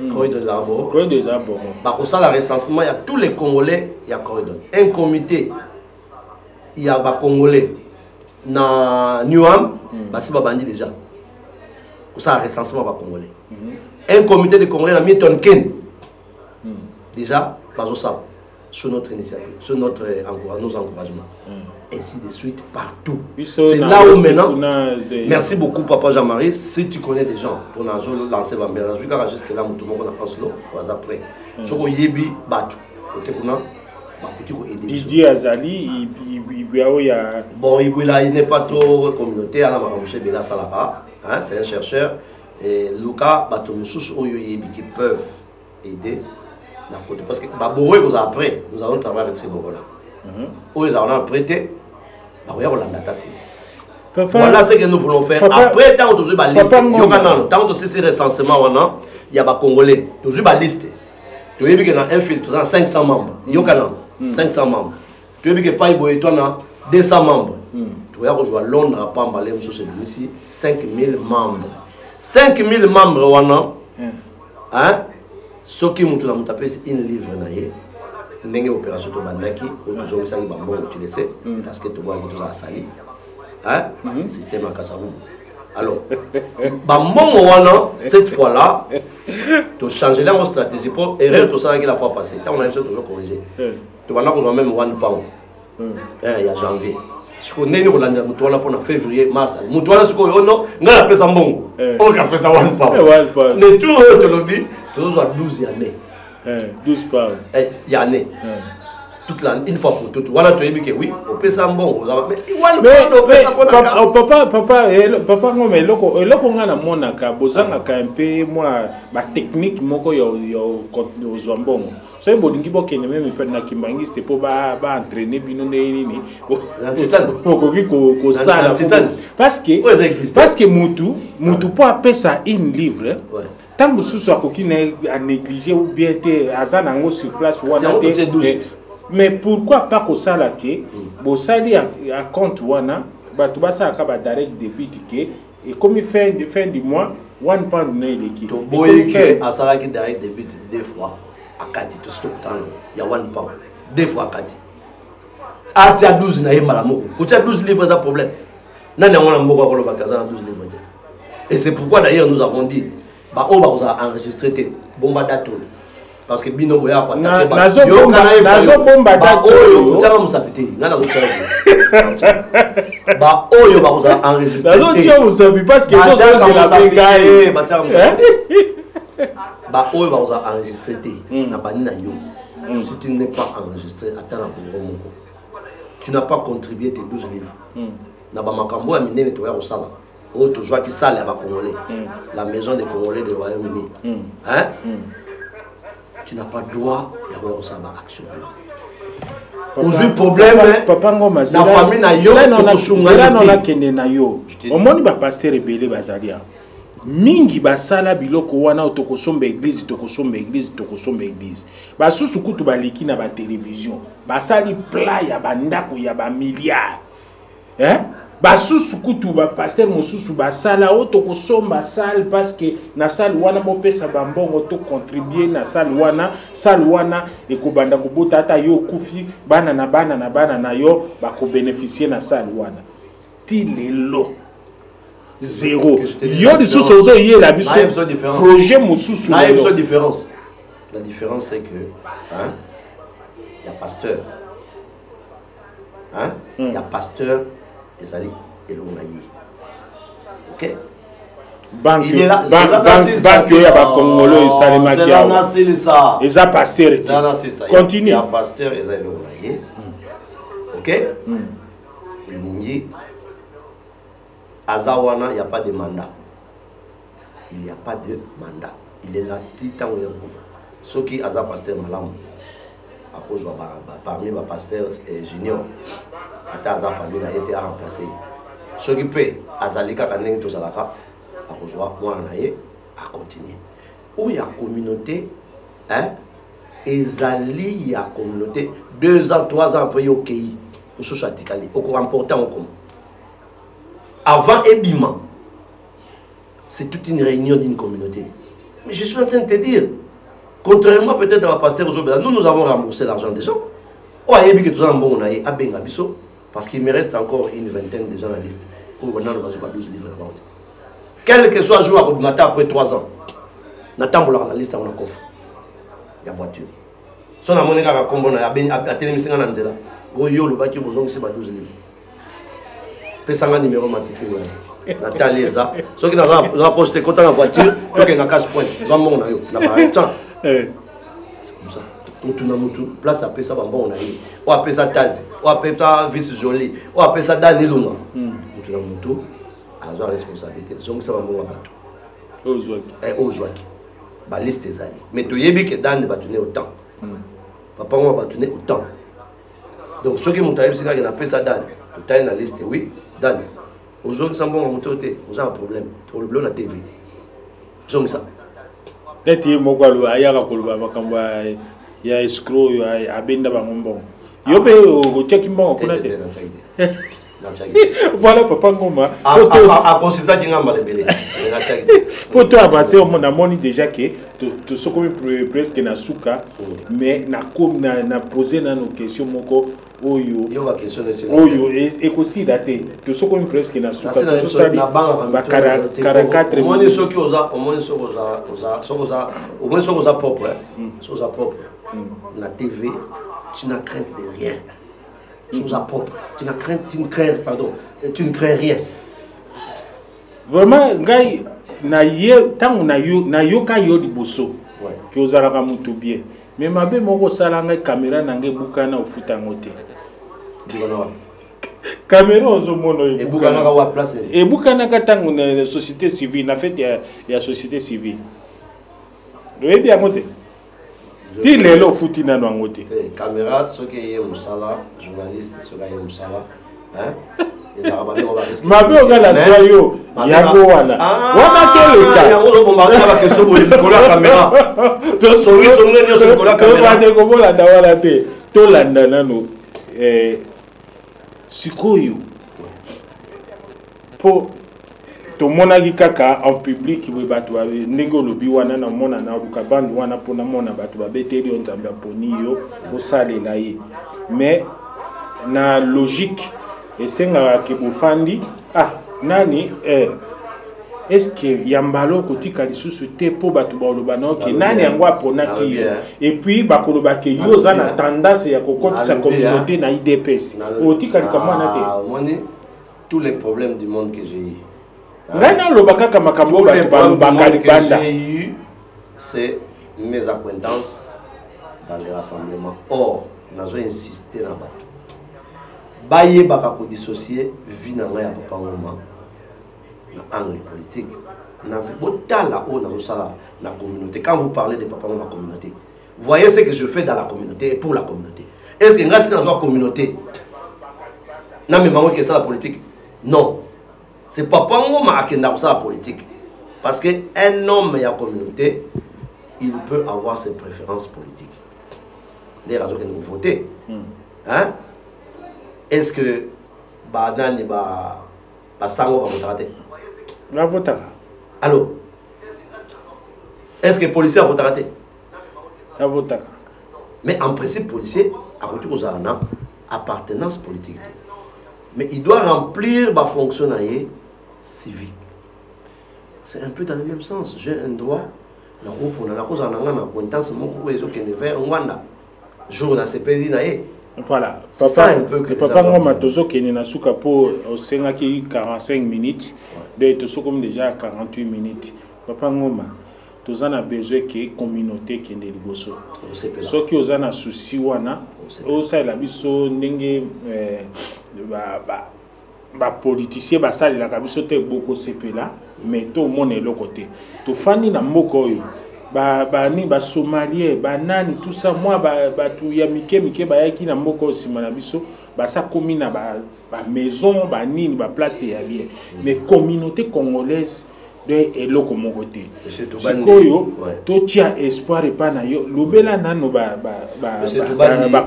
Croix de Zaboro. Croix de Zaboro. Pour ça le recensement, il y a tous les Congolais, il y a Corridon. Un comité, il y a des Congolais dans Newham, c'est pas bandit déjà. Pour ça le recensement des Congolais. Un comité de Congolais dans Milton Ken. Déjà, pas ça. Sur notre initiative, sur nos encouragements. Ainsi de suite, partout. C'est là où maintenant. Merci beaucoup, Papa Jean-Marie. Si tu connais des gens pour lancer Bambela, je vais jusqu'à là, tout le monde en Oslo, après. Ce qu'on y est, Batu. Didier Azali, bon, il n'est pas trop communautaire, c'est un chercheur. Et Lucas, qui peuvent aider. Parce que après, nous allons travailler avec ces bords-là. Ils allons prêter. Voilà ce que nous voulons faire. Après, tant que nous avons liste, tant que ces recensements, il y a des Congolais. Toujours la liste. Tu as vu qu'il y a un fil, 500 membres. Il y a 500 membres. Tu as vu qu'il y a 200 membres. Tu as rejoint Londres, à Pambalé, ici, 5000 membres. 5000 membres, hein? Ce qui m'a tapé, c'est une livre. Il y a une opération de Bandaki, tu le sais, parce que tu vois que tu as sali. Le système à Kassabou. Alors, cette fois-là, tu changes la stratégie pour erreur tout ça la fois passée. On a toujours corrigé. Tu vas là même 1 pound. Il y a janvier. Si on est en février, mars, on a appelé ça bon. On a appelé ça 1 pound. Mais tout le lobby, tu dois 12 années. 12 pounds. Il y a année. Toute une fois pour toutes. Voilà, tu as dit que oui, on peut ça bon. Mais papa, mais on a la monaka, bozanga un peu moi, ma technique, moko yo zambon. So bon qui boke ne même pas na kimbangi c'était pour ba entraîner bino ni parce que mutu pour appeler ça une livre. Tant que sous soit à négliger ou bien azanango sur place ou mais pourquoi pas que ça là que bon ça dit à compte wana ba tu ba ça ka direct débit et comme il fait fin du mois 1 pound na il qui to boy que à ça qui direct débit 2 fois à Kati tout ce temps il y a 1 pound 2 fois à Kati à tia 12 na yemala moko ko tia 12 livres ça problème nani ngona mboko ko lo bakaza 12 livres et c'est pourquoi d'ailleurs nous avons dit bah on va enregistrer bomba dato parce que bino boya kwa tape nazo bomba date oyo tanga musapite ngana kuchara ba oyo ba kuza enregistrer nazo tia musapi parce que zo de la bégaye ba tanga musapite ba oyo ba kuza enregistrer na bani na yo si tu n'es pas enregistré attends na bongo tu n'as pas contribué tes 12 livres na ba makambo ya minene to ya kosala o to joie qui sale ba congolais la maison des congolais du Royaume-Uni hein tu n'as pas droit d'avoir ça ma action. Aujourd'hui problème papa ngoma na famille na yo to kusunga là non la kende na yo omoni ba pasteur rebelle bazalia mingi basala biloko wana otokosomba église tokosomba église basusu kutu baliki na ba télévision basali plat ya bandako ya ba milliards hein basusu kutu ba pasteur mosusu basala otokosomba salle parce que na salle wana mopesa bambongo to contribuer na salle wana ekobanda kobota ata yo kufi bana na yo bako bénéficier na salle wana ti lelo zéro yo lisusu ozo yela biso projet mosusu na une différence. La différence c'est que hein il y a pasteur hein il y a pasteur ezali elongayi ok banque ya ba congolo esalemaki awa eza pasteur continue il y a pasteur ezali elongayi ok lingi azawana il n'y a pas de mandat il n'y a pas de mandat il est là titan ya pouvoir ceux qui aza pasteur malamu à cause parmi les pasteurs junior ata sa famille a été remplacée ce qui peut azalika kanengi to salaka a rejoindre moi naie à continuer où il y a communauté hein ezali ya communauté 2 ans 3 ans après OK on se chatikali au important comme avant Ebima c'est toute une réunion d'une communauté mais je suis en train de te dire contrairement peut-être à la pasteur aujourd'hui nous avons remboursé l'argent des gens oh ayebi que tout ça bon naie abenga biso parce qu'il me reste encore une vingtaine de gens à la liste. Pour maintenant, nous allons 12 livres là-bas. Quel que soit le jour à matin après 3 ans, nous attendons la liste dans le coffre. Il y a voiture. Si on a monnaie à combo, à télévision, on a dit là. Oh yo, le bâtiment, vous avez 12 livres. Pesanga numéro matricule. Nathalie, ça. Ceux qui n'ont posté quand on a voiture, ceux qui n'ont casse point. Ils ont mon aïe. C'est comme ça. Mutu place à pesa bambon on a eu ou à pesa tazi ou à pesa vice joli ou à pesa dani lunga mutu a sa responsabilité donc ça bambon bato ozwaki ba liste ezali mais to yebi que dani batune autant papa ngo batune autant donc ceux qui mutu yebi sika na pesa dani to taille na liste oui dani ozwaki sambon mutu te oza un problème pour le bleu na TV donc ça tete moko alo ayaka koloba makambo ya escrow ya abenda bango yo pe o cheki mbongo kuna te voilà papa ngoma a consulter ngamba lebele na cheki poto avancer on a moni déjà que to sokomi presque na suka mais na poser na nos questions moko oyo yo ba question oyo et aussi daté to sokomi presque na suka to so na banga 44 moni soki oza propre soza propre la TV, tu n'as crainte de rien. Sous à propre, tu ne crains rien. Vraiment, gars, tant na yo ka yo liboso. Que aux alaka mutu bien. Mais ma be moko salanga caméra nange bukana ofuta ngote. Caméra ozo mono e bukana ka wa place. E bukana ka tangu na société civile, na fait ya société civile. Doye bien ngote. Ti lelo futi na ngote. Caméra ceux qui est musala, journaliste ceux qui est musala, hein? Les arabes on va risquer. Ma be ogala soyo yango wana. Wana keleka. Yango zo bombarder ba question bo kola caméra. To songi nyo so kola caméra. To ba ko bola dawala te. To landa nano sikoyo. Po to monaki kaka en public we batu ba ndenge lobi wana na mona na ruka band wana pona mona batu ba beteli onzambe poni yo osalela ye mais na logique esenga ke bofandi nani est-ce que yambalo kotika lisusu te po bato baloba na ki nani yango aponaki et puis bakoloba ke yo za na tendance ya kokotisa communauté na IDPS otika likama na te tous les problèmes du monde que j'ai eu ngana loba kaka makambo bato balobaka libanda c'est mes acquaintances dans les rassemblements. Or, nous avons insisté dans le bateau. Baye baka ko dissocier vie na nga ya papa ngoma na angle politique. Na botala o na sala na communauté. Quand vous parlez de papa ngoma communauté, voyez ce que je fais dans la communauté et pour la communauté. Est-ce que nga si dans une communauté na me mango que ça la politique? Non. C'est papa ngoma qui n'a pas la politique. Parce que un homme et la communauté, il peut avoir ses préférences politiques. Les raisons que nous votons. Hein? Est-ce que Badani Sango va voter? La voter. Allô? Est-ce que les policiers vont voter? La voter. Mais en principe, policier, à retour aux armes, appartenance politique. Mais il doit remplir ma fonction civique. C'est un peu dans le même sens. J'ai un droit. La groupe on a la cause en anglais, acquaintance mon coup ils ont qu'une vers Rwanda. Jour na CPD na e. Voilà. Papa un peu que papa ngoma tozo kene na suka po osenga ki 45 minutes. De tozo comme déjà 48 minutes. Papa ngoma tozana besoin que communauté kende liboso. So ki ozana souci wana osa la biso ndenge ba politicien ba sali la kabiso te boko sepela mais to mone le côté to fani na moko yo ba ni ba somalien ba nani tout ça moi ba tu ya mike ba yaki na moko sima na biso ba sa komi na ba maison ba nini ba place ya bien mais communauté congolaise de eloko moko te sikoyo to tia espoir pa na yo lobela nano ba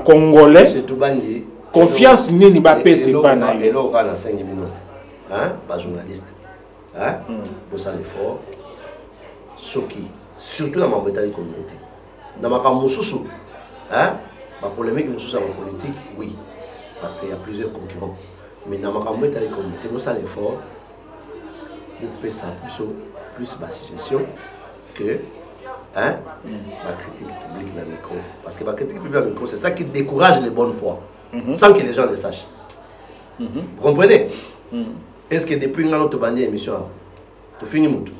congolais c'est tout bandi confiance nini ba pese pa na yo eloko na 5 minutes hein ba journaliste hein pour ça l'effort soki surtout dans ma méthode communauté dans ma kamususu hein ba polémique mususu la politique oui parce qu'il y a plusieurs concurrents mais dans ma méthode communauté pour ça l'effort pour payer ça plus ma suggestion que hein la critique publique dans le micro parce que la critique publique dans le micro c'est ça qui décourage les bonnes foi sans que les gens le sachent. Vous comprenez? Est-ce que depuis notre bandit émission tu finis mon tout?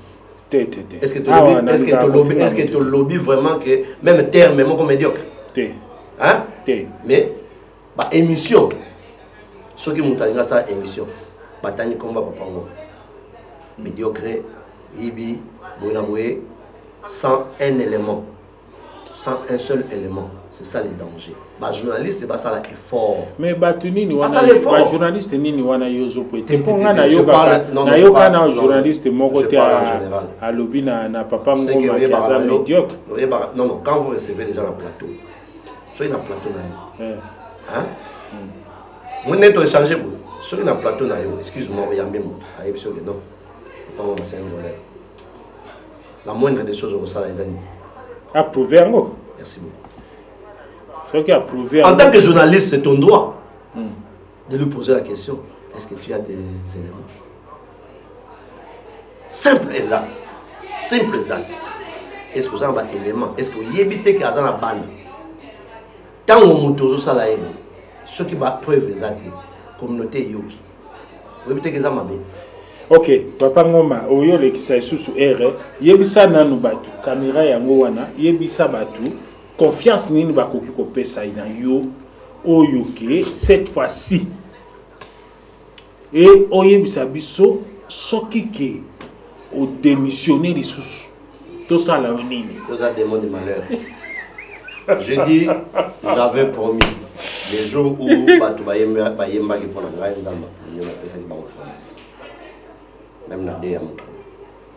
Est-ce que tu lobby vraiment que même terme même comme médiocre? Hein? Mais bah émission ceux qui m'ont dit ça émission bataille combat papa médiocre ibi bonaboé sans un élément sans un seul élément. C'est ça les dangers. Bah journaliste bah ça là est fort. Mais bah tu ni wana bah journaliste ni wana yozo poete. Ponga na yoga na yoga na journaliste mokote à lobby na papa ngoma qui a médiocre. Non non quand vous recevez des gens en plateau. Soyez dans plateau na yo. Hein? Moi net échanger pour. Soyez dans plateau na yo. Excuse-moi il y a même aïe sur non. Papa ngoma c'est un voleur. La moindre des choses on ça les amis. Approuvé ngo. Merci beaucoup. Approuvé en tant que journaliste, c'est ton droit de lui poser la question. Est-ce que tu as des éléments? Simple as that. Simple as that. Est-ce que vous avez des éléments? Est-ce que vous avez des bande? Tant que vous avez des éléments, ceux qui ont preuve des actes, communauté yoki. Vous avez des éléments. Ok, papa ngoma, oyo lekisa isusu ere, yebisa nanu batu, caméra yango wana, yebisa batu. Confiance nini bakoki kopesa ina yo oyo ke cette fois-ci et oyebisa biso soki ke o démissionner lisusu to sala nini to ça démon de malheur. Je dis j'avais promis les jours où batu bayemba ki fona ngai nzamba ni na pesa ki ba promesse même na dia moke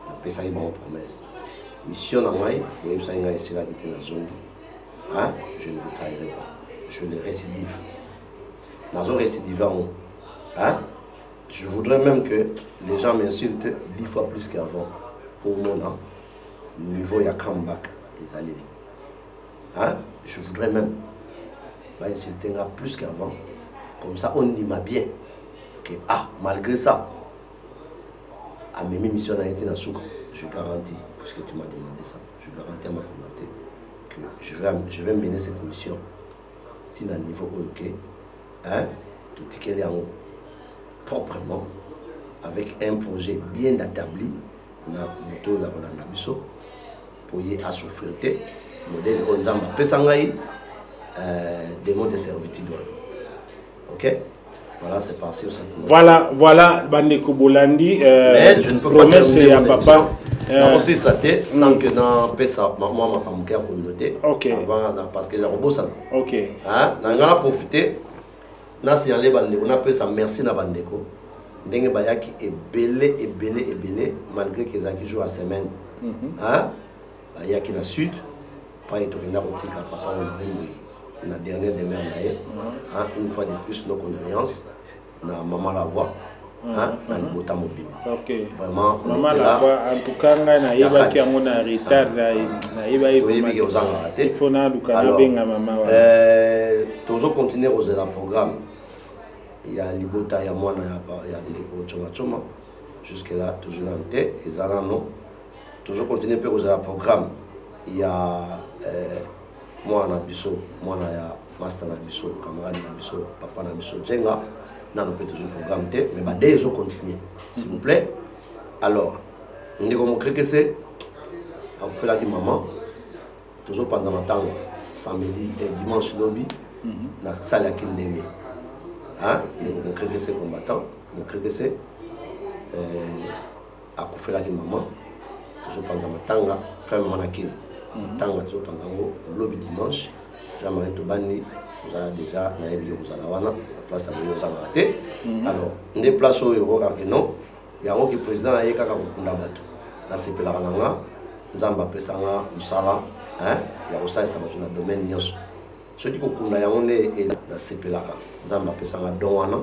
na pesa ki ba promesse mission na ngai oyebisa ngai sila ki na zone. Hein? Je ne vous trahirai pas. Je les récidive. Dans un récidivant, hein? Je voudrais même que les gens m'insultent 10 fois plus qu'avant. Pour mon niveau, il y a comeback des alliés. Hein? Je voudrais même m'insulter plus qu'avant. Comme ça, on dit bien que, malgré ça, à mes missions dans été dans Souka. Je garantis, parce que tu m'as demandé ça, je garantis à ma communauté que je vais mener cette mission à un niveau OK, hein, tout est en proprement, avec un projet bien établi, na moto la Rolanda Bisso, pour y assoufrir, modèle Onzamba Pesangaï, des mots de servitude. OK? Voilà, c'est parti. Voilà, Bandeko Bolandi. Mais je ne peux pas terminer mon papa. Non, aussi ça t'est, sans que dans Pesa, moi, ma communauté. OK. Parce que j'ai un beau ça. OK. Hein? On a profité. On a signalé Bandeko. On a fait ça. Merci na Bandeko. Dengue Bayaki est belé, malgré qu'ils ont joué à semaine. Hein? Bayaki na sud. Pas être au Narotika, papa, on la dernière demeure là. Une fois de plus, nos condoléances. Na maman la voix. Na Libota mobile. OK. Vraiment, maman la voix. En tout cas, na yeba qui a mon retard. Na yeba il faut na lukana benga maman. Toujours continuer aux programme. Il y a Libota, il y a moi, il y a Ndeko Choma Choma. Jusque là, toujours en tête. Et Zara non. Toujours continuer aux programme. Il y a moi na biso, moi na master na biso, camarade na biso, papa na biso, Djenga. Nous peut toujours programme, mais dès qu'ils continuer, s'il vous plaît. Alors, on dit comment créer que c'est, on fait la maman, toujours pendant le temps, samedi et dimanche lobby, dans la salle à Kindemi. Hein, on crée que c'est combattant, on crée que c'est, à faire la maman, toujours pendant le temps, faire maman à Kin. Tant toujours pendant le lobby dimanche, j'aimerais tout bandi. Vous avez déjà la place à raté. Alors, on déplace au Euro non. Il y a un qui président a été la CP la Ranga, Zamba Pesanga, Moussala, il y a aussi ça dans le domaine Nyos. Ce qui est on est la CP la Zamba Pesanga Douana,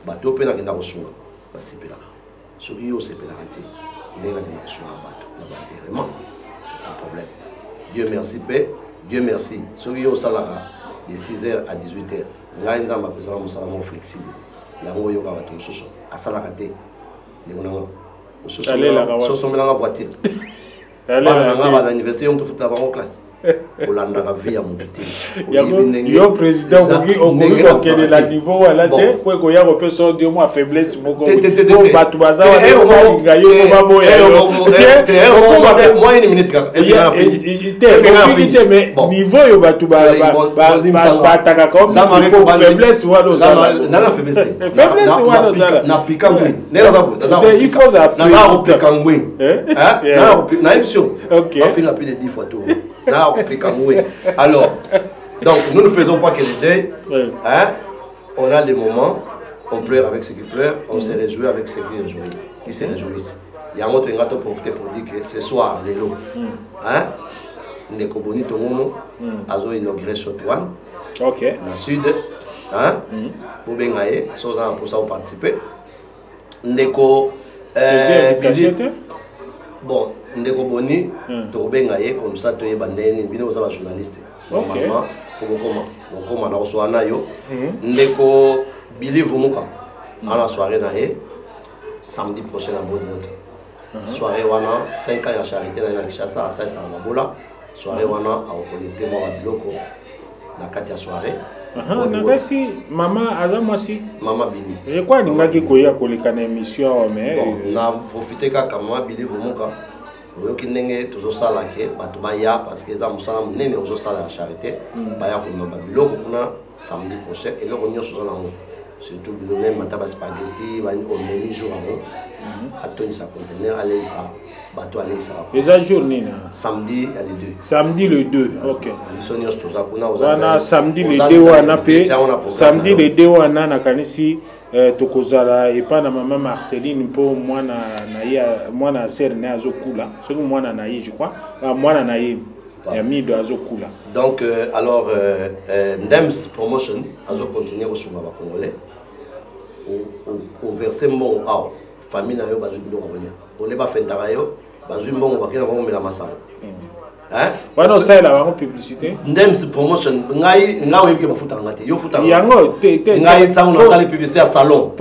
bateau pena qui n'a reçu la CP la. Ce qui est au CP la raté, il est là qui n'a reçu la bateau, la c'est un problème. Dieu merci, paix, Dieu merci. Ce qui est au Salara. De 6h à 18h. Nous avons un flexible. Nous avons un soso. À Salakate. Nous avons un voiture. Nous avons un université. Nous avons une classe. Nous avons une vie à mon petit. Il y a un président qui est là niveau. Il y a un peu de moi faiblesse. Moi, une minute. Mais niveau, il y a faiblesse. Il faut alors, donc nous ne faisons pas que les deuils. Hein? On a des moments, on pleure avec ceux qui pleurent, on se réjouit avec ceux qui se réjouissent. Il y a un autre qui a profité pour dire que ce soir, les lots, hein? Ndeko Boni Tomono, Azo inauguré Chotouane, dans le sud, hein? Bobengaye, Sozan pour ça participer. Ndeko, bon, Ndeko Boni, Tobengaye, comme ça, tu es bandé, bien aux journalistes. Normalement, il faut qu'on reçoit Nayo. Ndeko Billy Vumuka, à la soirée, samedi prochain à Bodrote. Soirée, on a 5 ans à charité, à Kinshasa, à Saïsa, à Mabola. Soirée, on a collecté moi à Biloko, la 4e soirée. Nagasi maman azamasi maman Billy. Je crois que koya koleka na émission mais on a profité ka maman Billy Vumuka. Oyoki ndenge tozosala ke bato baya parce que eza mosala monene ozosala ya charité baya komema biloko kuna samedi prochain eloko nyonso oza nango surtout bilo même ata baspaghetti omemi jour yango atonisa conteneur aleisa bato aleisa eza jour nini samedi ya le 2 samedi le 2 ok biso nyonso toza kuna wana samedi le 2 wana pe samedi le 2 wana nakanisi tokozala epa na mama Marceline mpo mwana sere ne azokula soki mwana na ye je crois mwana na ye ya mido azokula donc alors Ndems promotion azo continuer kosunga ba congolais au verser mbongo awa famille na yo bazwi biloko kolia oleba fentaka yo bazwi mbongo bakena bango mela masanga hein wana ça la bango publicité Ndems promotion ngai ke bafuta ngati yo futa yango ngai tsango na sala publicité à salon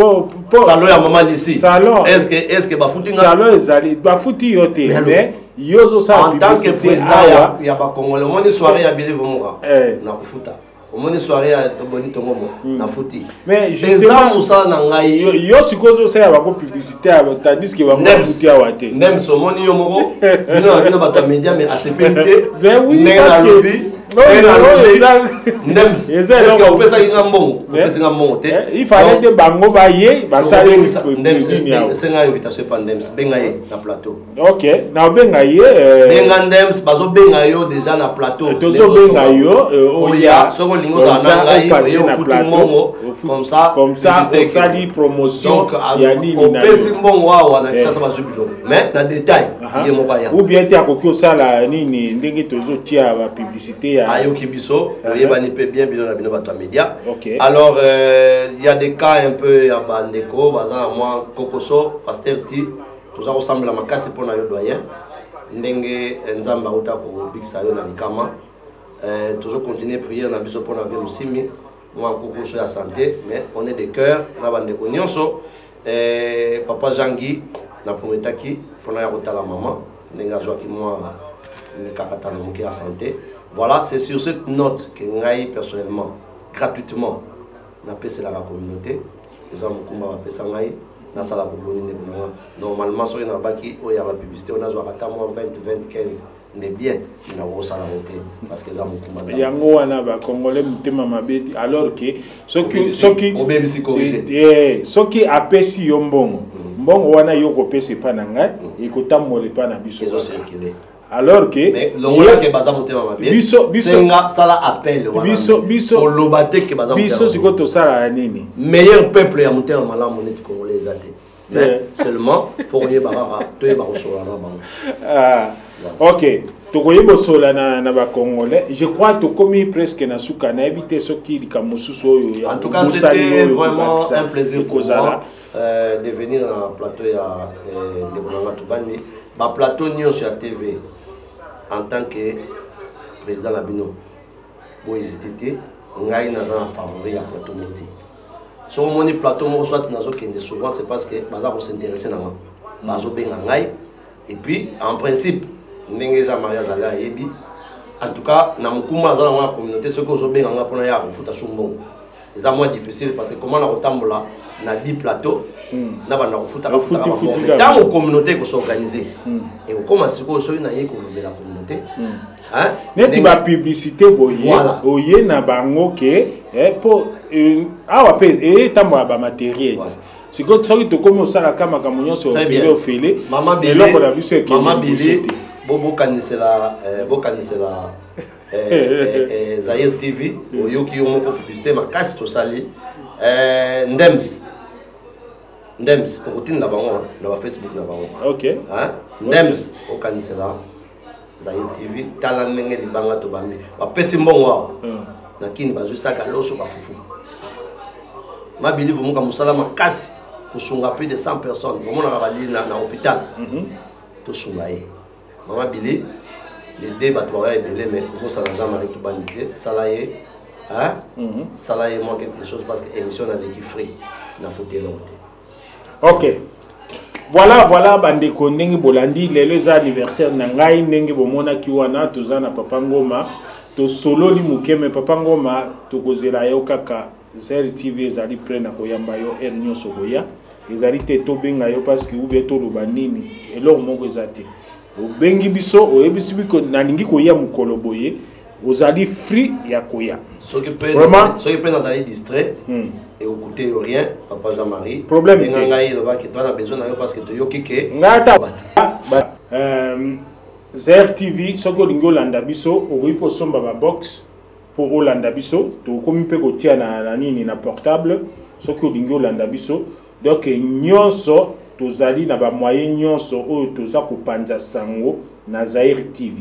salon ya maman ici salon est-ce que bafuti nga salon ezali bafuti yo te mais yozo ça en tant que président ya ba Congolais moni soirée ya Billy Vomoura na kufuta omoni soirée ya Toboni Tomomo na futi mais justement musa na ngai yo sikozo ça ya ba publicité tandis que ba futi ya wate nem so moni yo moko bino ba média mais à CPT mais oui parce que il fallait de bango baye basale senga invitation pa Ndems benga ye na plateau. OK, na benga ye benga Ndems bazo benga yo déjà na plateau. Tozo benga yo oya soko lingo za nanga yo futu mongo comme ça ça dit promotion ya nini na pesi mbongo wa na kisa ba zubilo mais na détail ye moko ya ou bien te akokyo sala nini ndenge tozo tia ba publicité Ayoki Biso, bien dans média. Alors, il y a des cas un peu à Bandeko, moi, Kokoso, Pasteur Ti, tout ça ressemble à ma casse pour le doyen. Ndenge, Nzamba, Otako, Big Sayo, Nalikama. Toujours continuer à prier, on a besoin pour la vie aussi. Moi, Kokoso, la santé, mais on est des cœurs, on a Bandeko Nyonso. Papa Jangi, na Prometaki, Fona Yarota la maman, Nenga Joaki, moi, mes kakata na santé. Voilà, c'est sur cette note que Ngaï personnellement, gratuitement, n'a pas la communauté. Les gens m'ont appelé ça Ngaï, n'a pas la communauté. Normalement, si on a baki, il y a la publicité, on a joué à 20, 20, 15. Mais bien, il y a une salle parce que ça m'a commandé. Il y a un Congolais qui alors que ceux qui apprécient Yombongo, Mbongo wana yoko pese pa na ngai, ikotamole pa na biso. Alors que mais l'ongola ke baza motema mabe biso senga sala appel wana biso olobate ke baza biso sikoto sala nini meilleur peuple ya motema malamu net congolais ate mais seulement pour ye barara to ye barosola na bango OK tokoyebo sola na ba congolais je crois to komi presque na suka na éviter ce qui likamususu oyo en tout cas c'était vraiment un plaisir pour moi de venir dans le plateau ya de Bolanga Tubandi ba plateau nyo sur TV en tant que président Labino, pour hésiter, on a une favori à plateau monté. Si on a un plateau soit souvent c'est parce que Baza s'intéresse à moi. Bazo bengangai et puis en principe, n'engeja Maria Zala Ebi. En tout cas, dans la communauté, ce que je vais faire pour nous faire chumbon. C'est moins difficile parce que comment on a autant là, na 10 plateaux, na ba na futa dans la communauté ko s'organiser. Et on commence ko so na yeko la communauté. Hein? Neti ba publicité boye, oye na bango ke pour awa pe tambo ba matériel. Si ko so to comme osala kama kamunyo so fele maman Billy bobo kanisela Zaire TV oyoki yo moko publicité makasi to sali Ndems okutini na bango na Facebook na bango OK hein Ndems okanisela Zaire TV tala ndenge libanga to bambi bapesi mbongo na kini bazusaka loso bafufu mabili vomuka musala makasi kusunga plus de 100 personnes vraiment na bali na hôpital to sungaye mama Billy les débats doivent être belés mais pour ça Jean-Marie Toubandité salaye hein salaye moi quelque chose parce que émission na l'équipe free na faute l'autre. OK voilà bandeko ndenge bolandi lelo za anniversaire na ngai ndenge bomona kiwana tozana papa ngoma to solo li mukeme papa ngoma to kozela yo kaka Zaire TV ezali prena koyamba yo nyoso boya ezali te to benga yo parce que ube to loba nini elo moko ezate obengi biso oyebisi biko nalingi koya mukolo boye ozali free ya koya ce qui peut dans aller distrait et écouter rien papa Jean-Marie problème ngai le ba que toi na besoin na yo parce que to yoki ke ngata Zaire TV soko lingi olanda biso oyipo somba ba box pour olanda biso to komi pe kotia na nini na portable soko lingi olanda biso donc nyonso tozali na ba moyen nyonso oyo toza kopanza sango na Zaire TV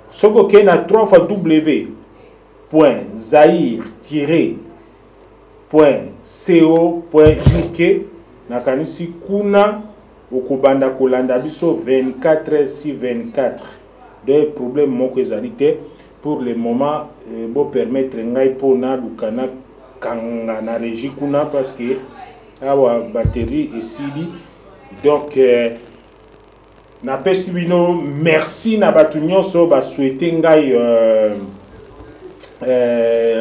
soko ke na www.zaire-co.uk na kanisi kuna okobanda kolanda biso 24h/24 des problèmes moko ezalité pour le moment bo permettre ngai pona lukana kanga na régie kuna parce que awa batterie esili donc na pesi bino merci na batu nyonso ba souhaiter ngai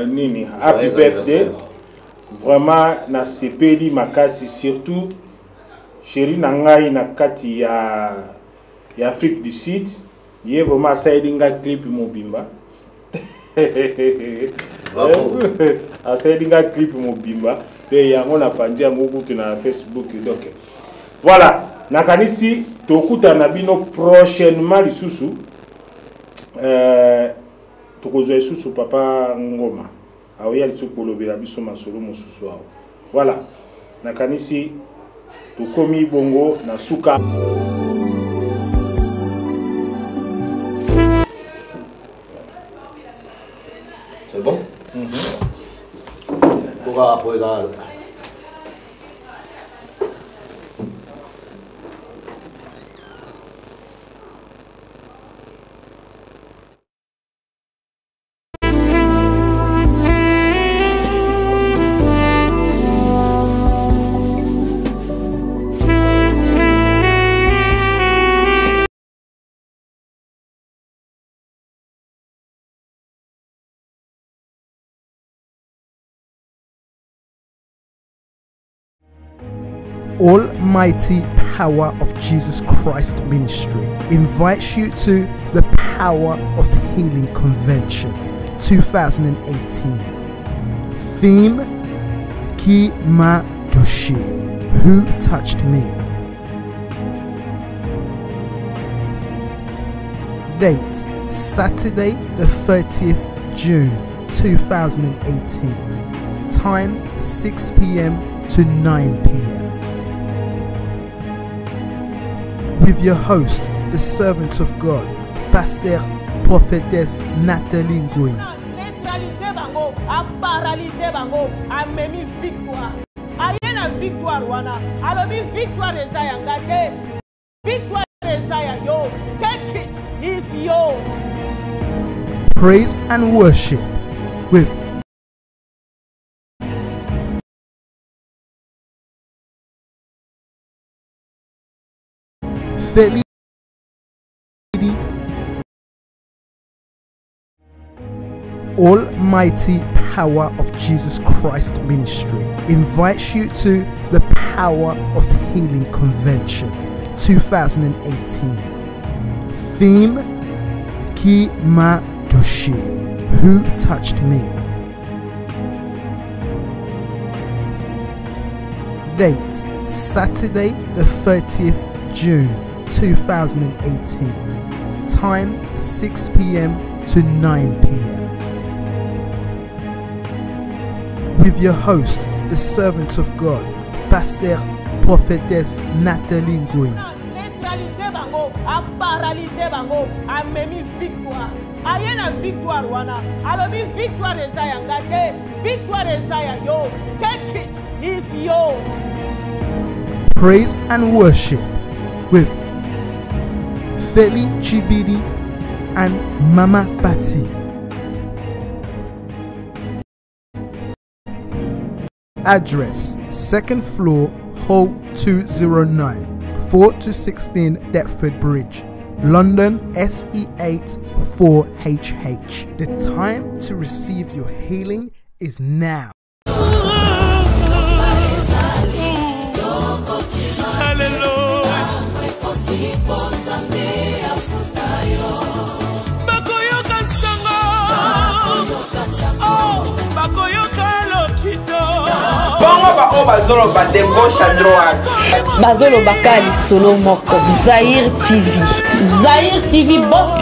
nini happy birthday vraiment na sepeli makasi surtout chéri na ngai na kati ya Afrique du Sud ye vraiment saidi ngai clip mobimba saidi ngai clip mobimba pe yango na pandi yango kutu na Facebook donc voilà nakanisi tokuta na bino prochainement lisusu tokozwa lisusu papa Ngoma aoya lisusu kolobela biso masolo mosusu awo voilà nakanisi tokomi bongo na suka. C'est bon? Regarde. Almighty Power of Jesus Christ Ministry invites you to the Power of Healing Convention 2018. Theme: Qui m'a touché? Who touched me? Date: Saturday the 30th June 2018. Time: 6 p.m. to 9 p.m. With your host, the servant of God, Pasteur Prophetess Nathalie Ngui. Neutraliser bango, a paralyser bango, a memi victoire. Ayena victoire wana, alobi victoire ezaya ngate, victoire ezaya yo, take it, it's yours. Praise and worship with Feli Almighty Power of Jesus Christ Ministry invites you to the Power of Healing Convention 2018. Theme: Qui m'a touché? Who touched me? Date: Saturday the 30th June 2018. Time: 6 p.m. to 9 p.m. With your host, the servant of God, Pasteur Prophetess Nathalie Ngui. Neutraliser bango, a paralyser bango, a memi victoire. Ayena victoire wana, alobi victoire ezaya ngate, victoire ezaya yo, take it, it's yours. Praise and worship with Feli Chibidi and Mama Patti. Address: 2nd floor, Hall 209, 4 to 16 Deptford Bridge, London SE8 4HH. The time to receive your healing is now. Bazolo ba de gauche à droite. Bazolo bakali solo moko. Zahir TV. Zahir TV box.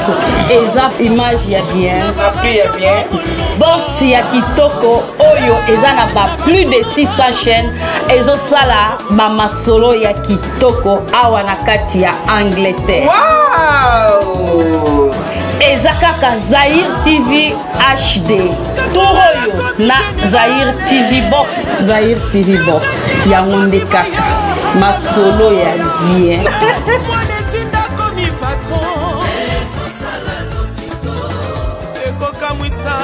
Eza image ya bien. Appui ya bien. Box ya kitoko. Oyo eza na ba plus de 600 chaînes. Ezo sala ba masolo ya kitoko awa na kati ya Angleterre. Wow! Eza kaka Zahir TV HD. Toroyo na Zahir TV box. Zahir TV box. Yango nde kaka masolo ya bien. kamwisa